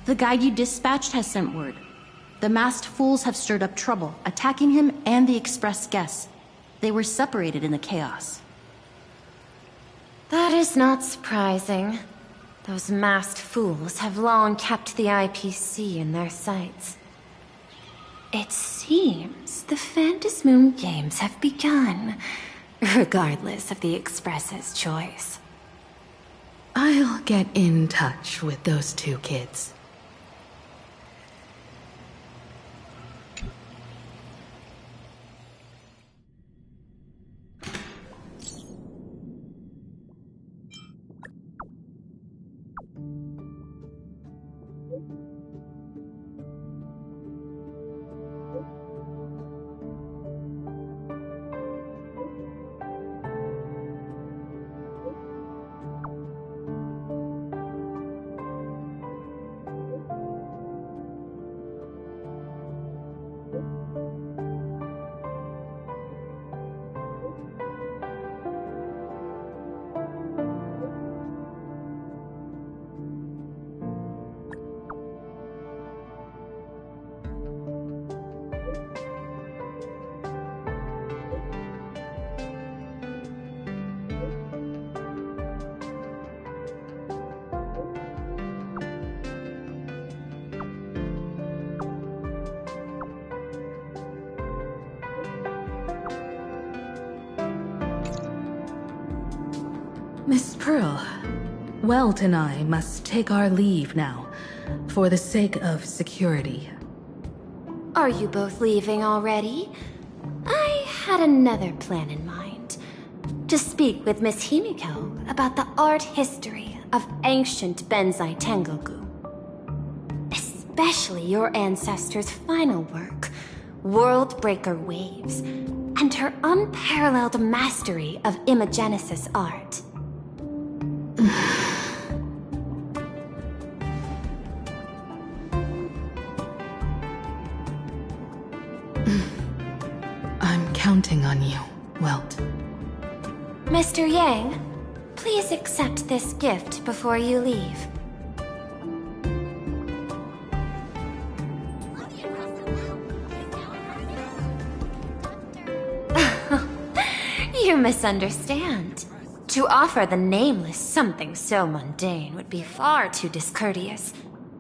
The guide you dispatched has sent word. The masked fools have stirred up trouble, attacking him and the express guests. They were separated in the chaos. That is not surprising. Those masked fools have long kept the IPC in their sights. It seems the Phantom Moon Games have begun, regardless of the Express's choice. I'll get in touch with those two kids. Miss Pearl, Welt and I must take our leave now, for the sake of security. Are you both leaving already? I had another plan in mind. To speak with Miss Himiko about the art history of ancient Benzai Tengoku. Especially your ancestors' final work, World Breaker Waves, and her unparalleled mastery of imagenesis art. I'm counting on you, Welt. Mr. Yang, please accept this gift before you leave. You misunderstand. To offer the Nameless something so mundane would be far too discourteous.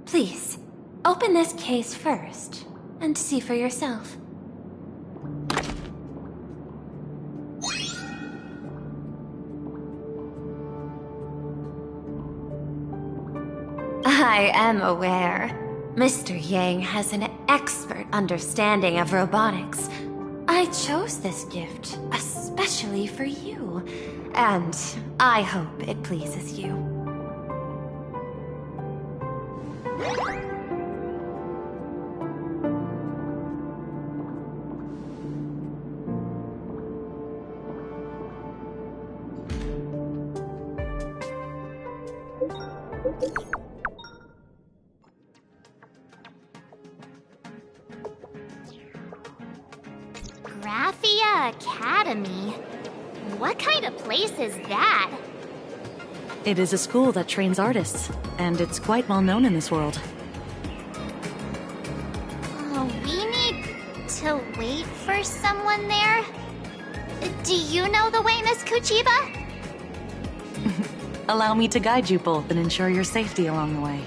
Please, open this case first, and see for yourself. I am aware. Mr. Yang has an expert understanding of robotics. I chose this gift especially for you, and I hope it pleases you. Graphia Academy? What kind of place is that? It is a school that trains artists, and it's quite well known in this world. We need to wait for someone there? Do you know the way, Miss Kuchiba? Allow me to guide you both and ensure your safety along the way.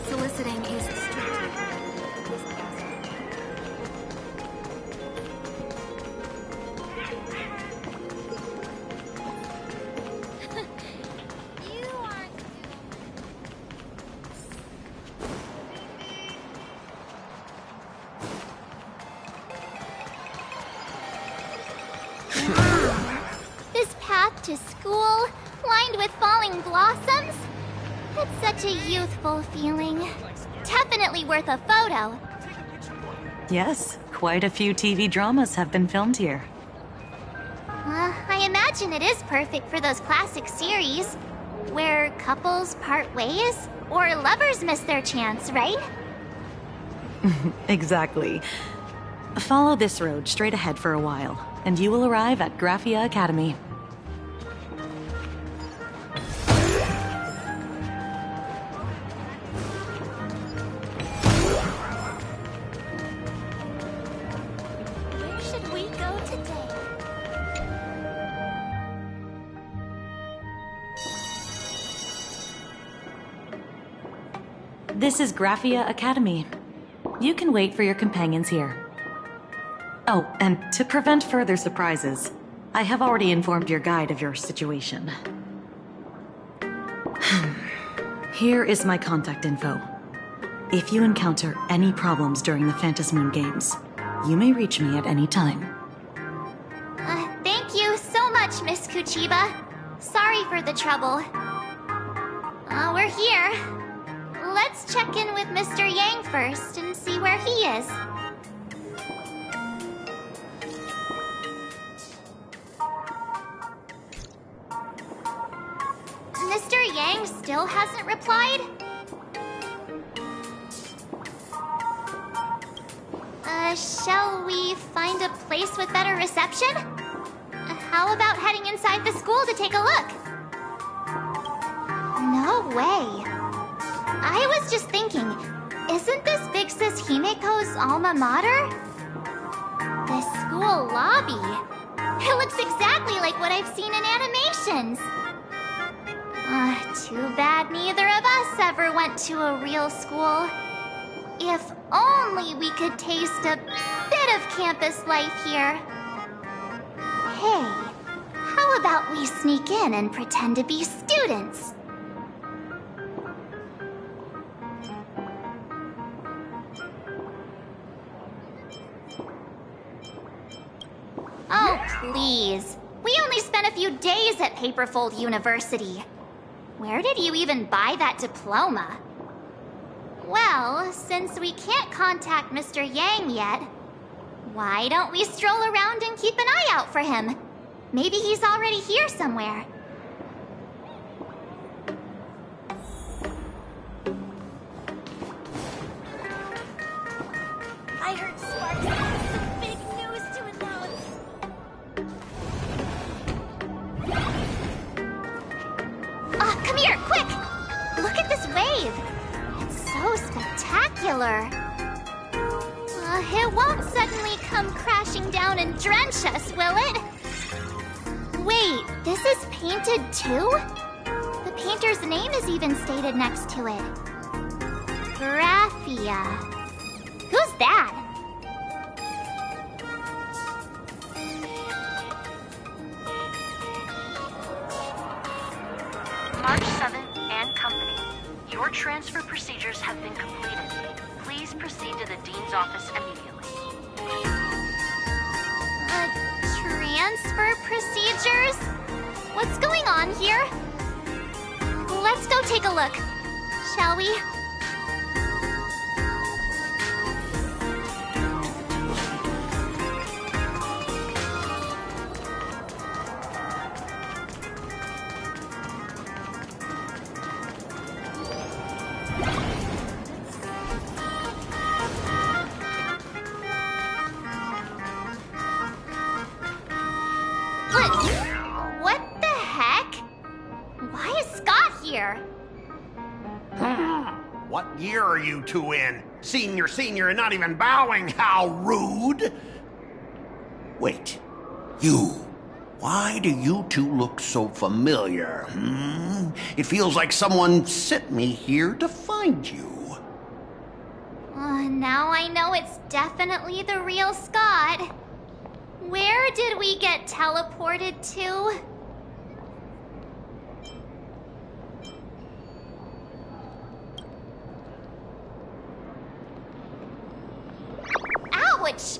Soliciting is This path to school, lined with falling blossoms? It's such a youthful feeling. Definitely worth a photo. Yes, quite a few TV dramas have been filmed here. I imagine it is perfect for those classic series, where couples part ways, or lovers miss their chance, right? Exactly. Follow this road straight ahead for a while, and you will arrive at Graphia Academy. This is Graphia Academy. You can wait for your companions here. Oh, and to prevent further surprises, I have already informed your guide of your situation. Here is my contact info. If you encounter any problems during the Phantasmoon Games, you may reach me at any time. Thank you so much, Miss Kuchiba. Sorry for the trouble. We're here. Let's check in with Mr. Yang first and see where he is. Mr. Yang still hasn't replied? Shall we find a place with better reception? How about heading inside the school to take a look? No way. I was just thinking, isn't this Big Sis Himeko's alma mater? The school lobby. It looks exactly like what I've seen in animations. Too bad neither of us ever went to a real school. If only we could taste a bit of campus life here. Hey, how about we sneak in and pretend to be students? Oh, please. We only spent a few days at Paperfold University. Where did you even buy that diploma? Well, since we can't contact Mr. Yang yet, why don't we stroll around and keep an eye out for him? Maybe he's already here somewhere. I heard Sparks has some big news to announce. Come here, quick! Look at this wave. It's so spectacular. It won't suddenly come crashing down and drench us, will it? Wait, this is painted too? The painter's name is even stated next to it. Graphia. Who's that? March 7th and Company. Your transfer procedures have been completed. Please proceed to the Dean's office immediately. Transfer procedures? What's going on here? Let's go take a look, shall we? What the heck? Why is Scott here? What year are you two in? Senior, and not even bowing. How rude! Wait, you. Why do you two look so familiar? It feels like someone sent me here to find you. Now I know it's definitely the real Scott. Where did we get teleported to? Ouch!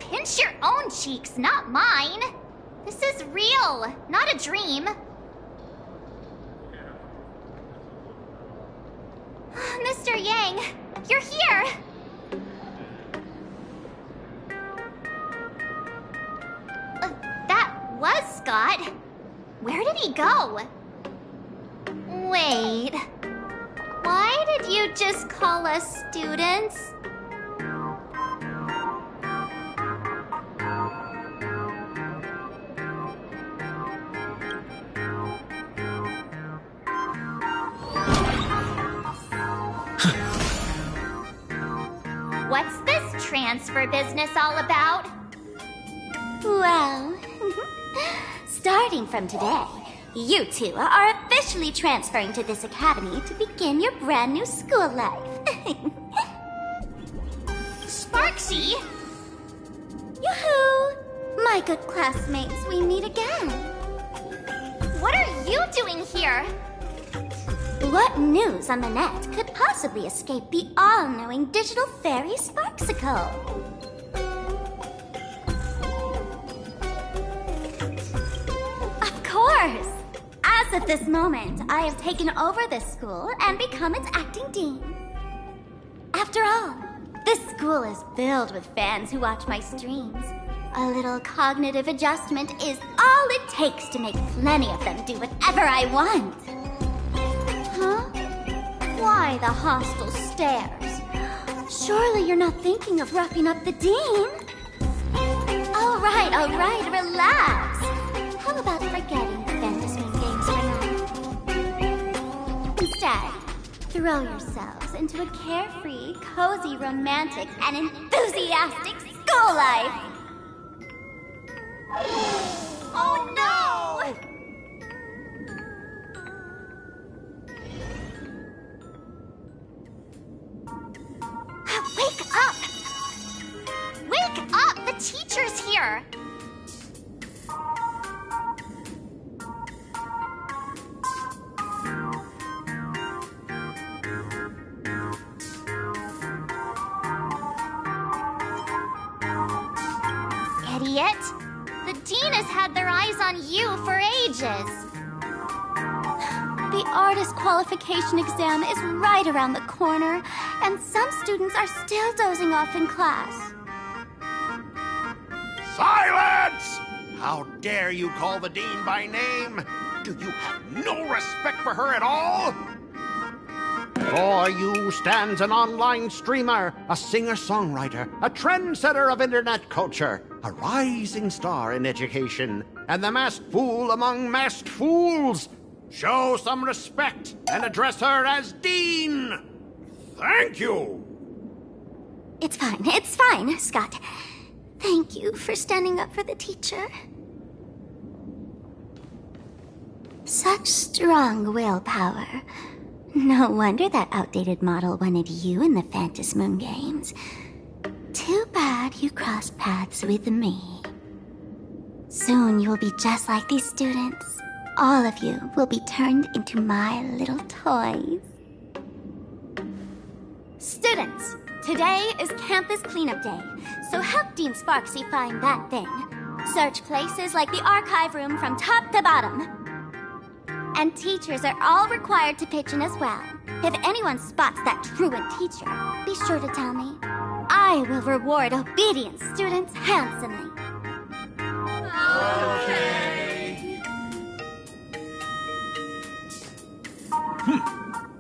Pinch your own cheeks, not mine. This is real, not a dream. Mr. Yang, you're here. That was Scott. Where did he go? Wait. Why did you just call us students? What's this transfer business all about? Well, starting from today, you two are officially officially transferring to this academy to begin your brand new school life. Sparksy? Yoo-hoo! My good classmates, we meet again. What are you doing here? What news on the net could possibly escape the all-knowing digital fairy Sparksicle? Of course! As of this moment, I have taken over this school and become its acting dean. After all, this school is filled with fans who watch my streams. A little cognitive adjustment is all it takes to make plenty of them do whatever I want. Huh? Why the hostile stares? Surely you're not thinking of roughing up the dean? All right, relax. How about forgetting the Fantasy games for now? Instead, throw yourselves into a carefree, cozy, romantic, and enthusiastic school life. Oh no! Wake up! Wake up! The teacher's here! Idiot! The dean has had their eyes on you for ages. The artist qualification exam is right around the corner, and some students are still dozing off in class. Silence! How dare you call the dean by name? Do you have no respect for her at all? Before you stands an online streamer, a singer-songwriter, a trendsetter of internet culture, a rising star in education, and the masked fool among masked fools. Show some respect and address her as Dean. Thank you. It's fine, Scott. Thank you for standing up for the teacher. Such strong willpower. No wonder that outdated model wanted you in the Phantasmoon games. Too bad you crossed paths with me. Soon you will be just like these students. All of you will be turned into my little toys. Students, today is campus cleanup day, so help Dean Sparksy find that thing. Search places like the archive room from top to bottom. And teachers are all required to pitch in as well. If anyone spots that truant teacher, be sure to tell me. I will reward obedient students handsomely. Okay.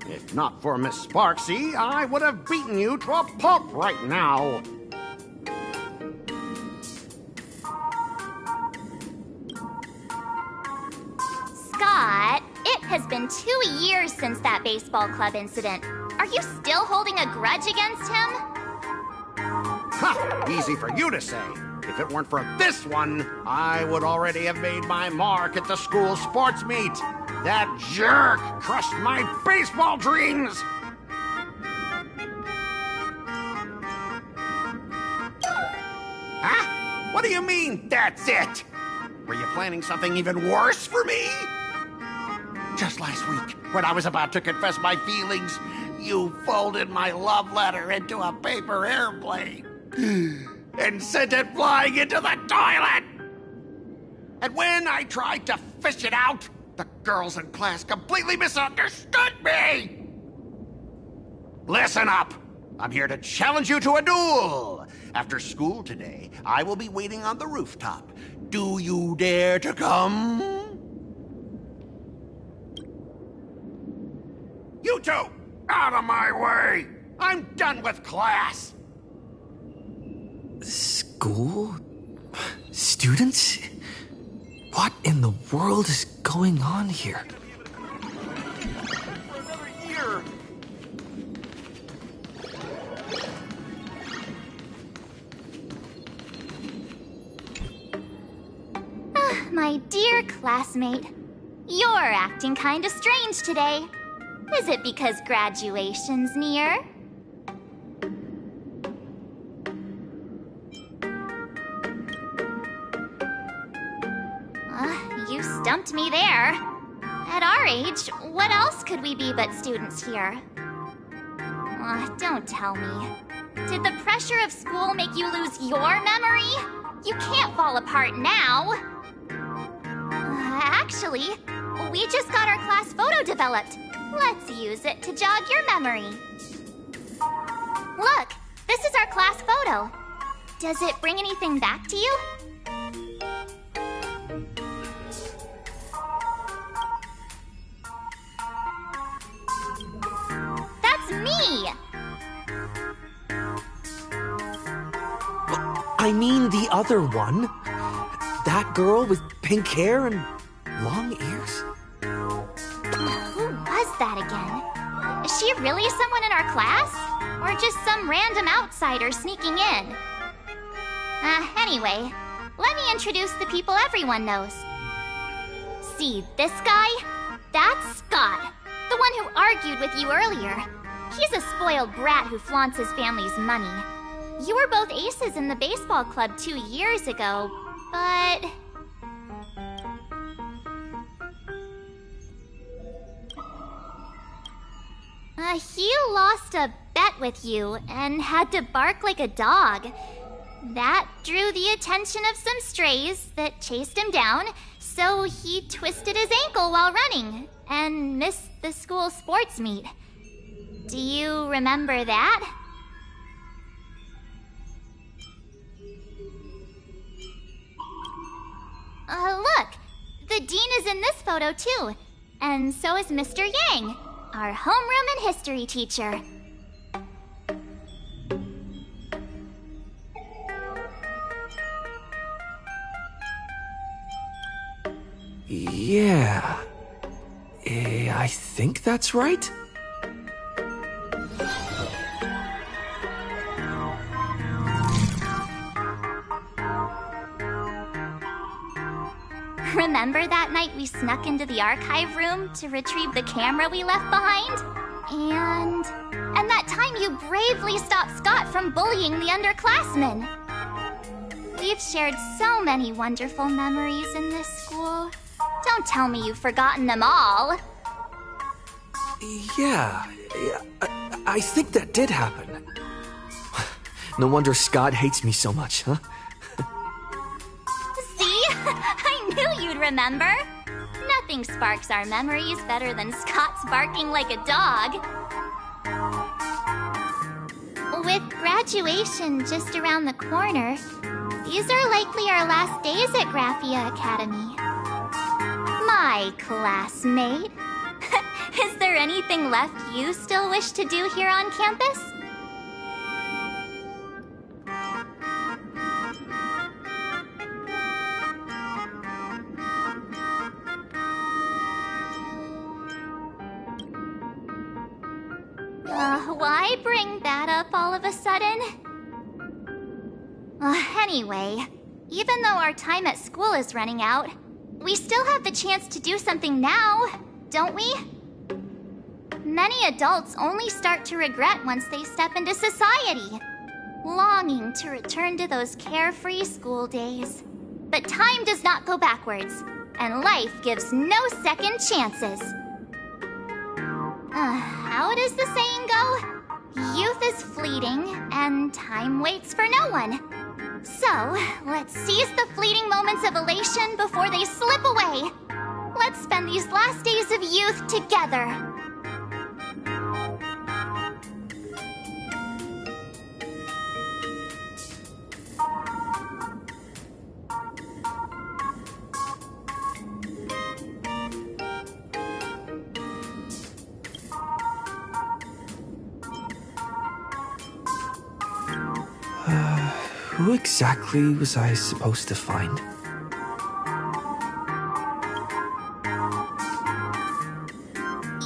If not for Miss Sparksy, I would have beaten you to a pulp right now. Scott, it has been 2 years since that baseball club incident. Are you still holding a grudge against him? Ha! Easy for you to say. If it weren't for this one, I would already have made my mark at the school sports meet. That jerk crushed my baseball dreams! Huh? What do you mean, that's it? Were you planning something even worse for me? Just last week, when I was about to confess my feelings, you folded my love letter into a paper airplane and sent it flying into the toilet. And when I tried to fish it out, the girls in class completely misunderstood me. Listen up. I'm here to challenge you to a duel. After school today, I will be waiting on the rooftop. Do you dare to come? You two, out of my way! I'm done with class! School? Students? What in the world is going on here? My dear classmate, You're acting kinda strange today. Is it because graduation's near? You stumped me there. At our age, what else could we be but students here? Don't tell me. Did the pressure of school make you lose your memory? You can't fall apart now. Actually, we just got our class photo developed. Let's use it to jog your memory. Look, this is our class photo. Does it bring anything back to you? That's me! I mean the other one. That girl with pink hair and long ears? Who was that again? Is she really someone in our class? Or just some random outsider sneaking in? Anyway, let me introduce the people everyone knows. See this guy? That's Scott, the one who argued with you earlier. He's a spoiled brat who flaunts his family's money. You were both aces in the baseball club 2 years ago, but... he lost a bet with you and had to bark like a dog. That drew the attention of some strays that chased him down, so he twisted his ankle while running and missed the school sports meet. Do you remember that? Look! The dean is in this photo too, and so is Mr. Yang, our homeroom and history teacher. Yeah. I think that's right. Remember that night we snuck into the archive room to retrieve the camera we left behind? And that time you bravely stopped Scott from bullying the underclassmen. We've shared so many wonderful memories in this school. Don't tell me you've forgotten them all. Yeah, I think that did happen. No wonder Scott hates me so much, huh? See? I knew you'd remember. Nothing sparks our memories better than Scott's barking like a dog. With graduation just around the corner, these are likely our last days at Graphia Academy. My classmate. Is there anything left you still wish to do here on campus? Why bring that up all of a sudden? Anyway, even though our time at school is running out, we still have the chance to do something now, don't we? Many adults only start to regret once they step into society, longing to return to those carefree school days. But time does not go backwards, and life gives no second chances. How does the saying go? Youth is fleeting, and time waits for no one. So, let's seize the fleeting moments of elation before they slip away. Let's spend these last days of youth together. Who exactly was I supposed to find?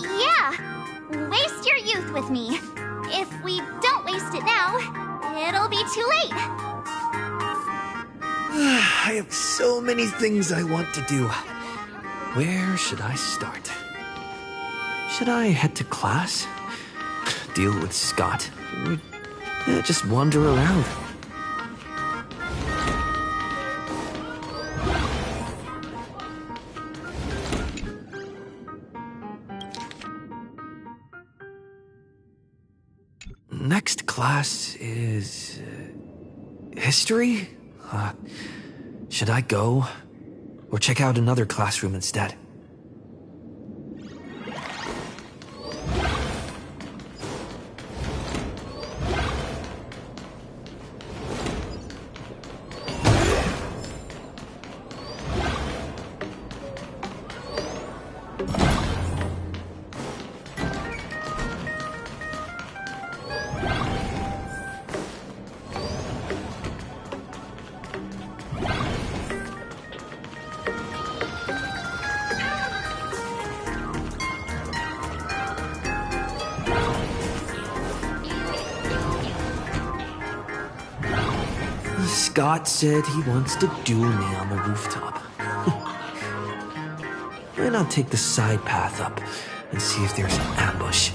Yeah! Waste your youth with me. If we don't waste it now, it'll be too late. I have so many things I want to do. Where should I start? Should I head to class? Deal with Scott? Or just wander around? Next class is... history? Should I go? Or check out another classroom instead? Scott said he wants to duel me on the rooftop. Why not take the side path up and see if there's an ambush?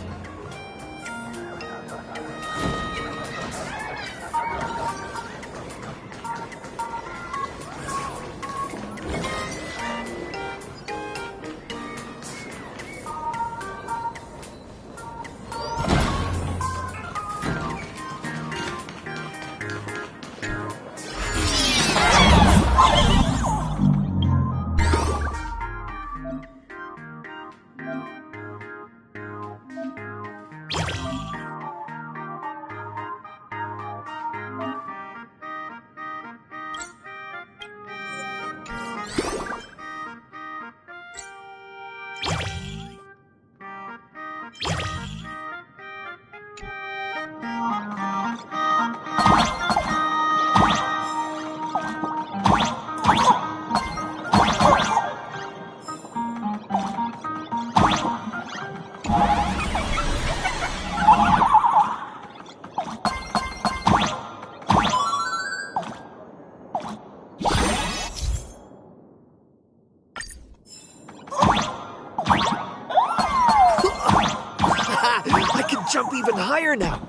I can jump even higher now.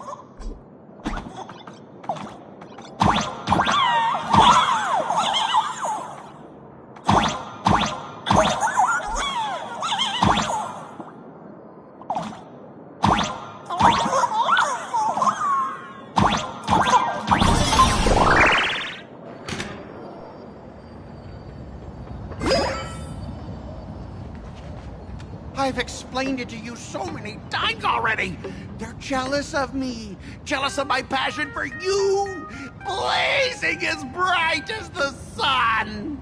I've explained it to you so many times already. They're jealous of me, jealous of my passion for you, blazing as bright as the sun.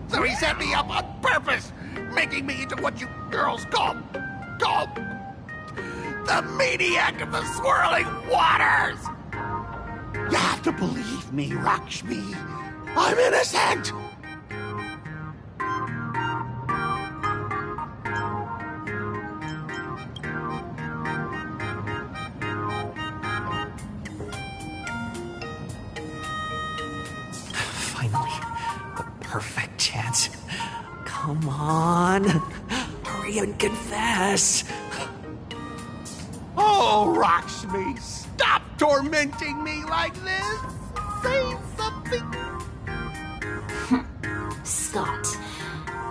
So he set me up on purpose, making me into what you girls call the maniac of the swirling waters. You have to believe me, Lakshmi. I'm innocent. Finally, the perfect chance. Come on, hurry and confess. Oh, Lakshmi, stop tormenting me like this. Say something. Scott,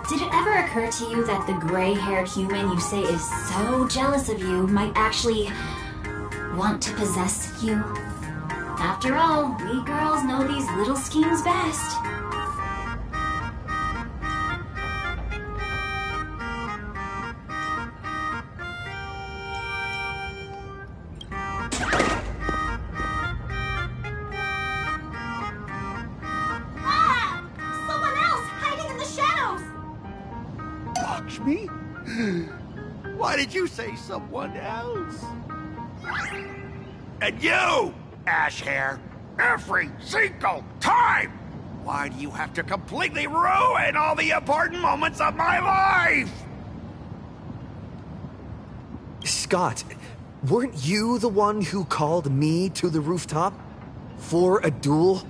did it ever occur to you that the gray-haired human you say is so jealous of you might actually want to possess you? After all, we girls know these little schemes best. Lakshmi? Why did you say someone else? And you, ash hair, every single time! Why do you have to completely ruin all the important moments of my life? Scott, weren't you the one who called me to the rooftop? For a duel?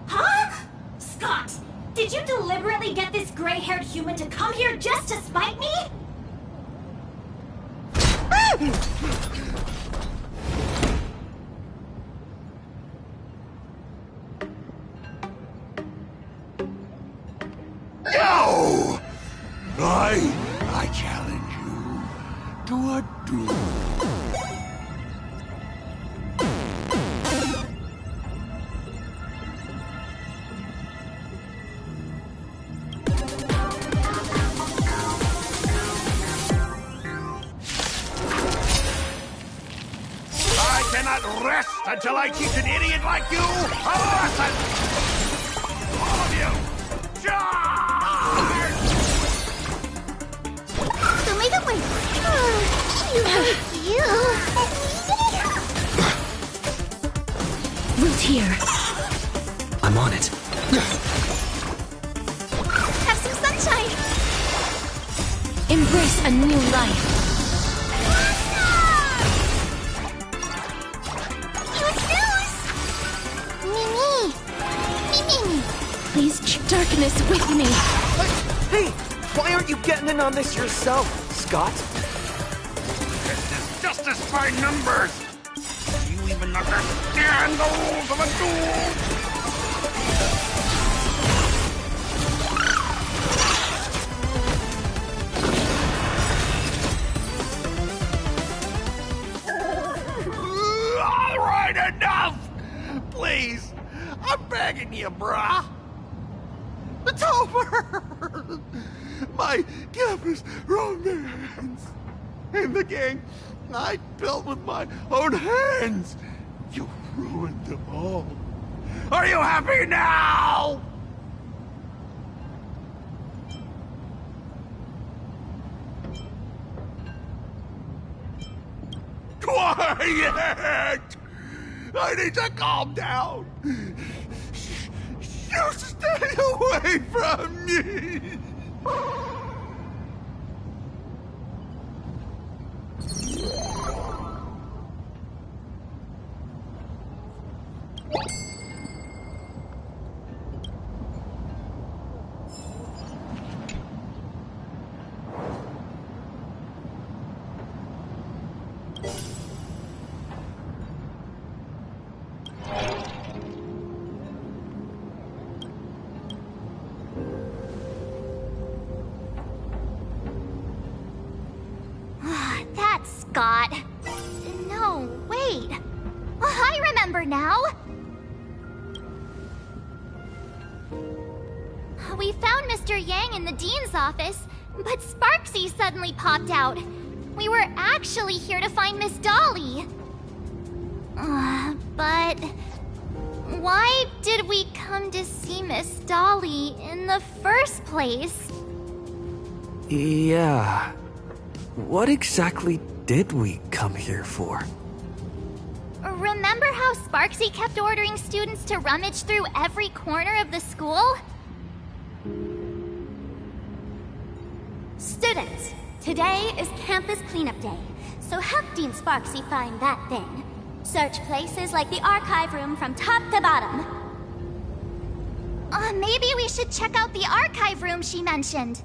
Huh? Scott, did you deliberately get this gray gray-haired human to come here just to spite me? No! I challenge you to a duel. I cannot rest until I teach an idiot like you a lesson! All of you, charge! So make up my... you. Root here. I'm on it. Have some sunshine! Embrace a new life. Please check darkness with me. Hey, why aren't you getting in on this yourself, Scott? This is justice by numbers! Do you even understand the rules of a duel? All right, enough! Please, I'm begging you, brah. It's over! My campus romance! And the gang I built with my own hands! You ruined them all! Are you happy now? Quiet! I need to calm down! You stay away from me! That's Scott. No, wait. I remember now. We found Mr. Yang in the dean's office, but Sparksy suddenly popped out. We were actually here to find Miss Dolly. But why did we come to see Miss Dolly in the first place? Yeah. What exactly did we come here for? Remember how Sparksy kept ordering students to rummage through every corner of the school? Students, today is campus cleanup day, so help Dean Sparksy find that thing. Search places like the archive room from top to bottom. Maybe we should check out the archive room she mentioned.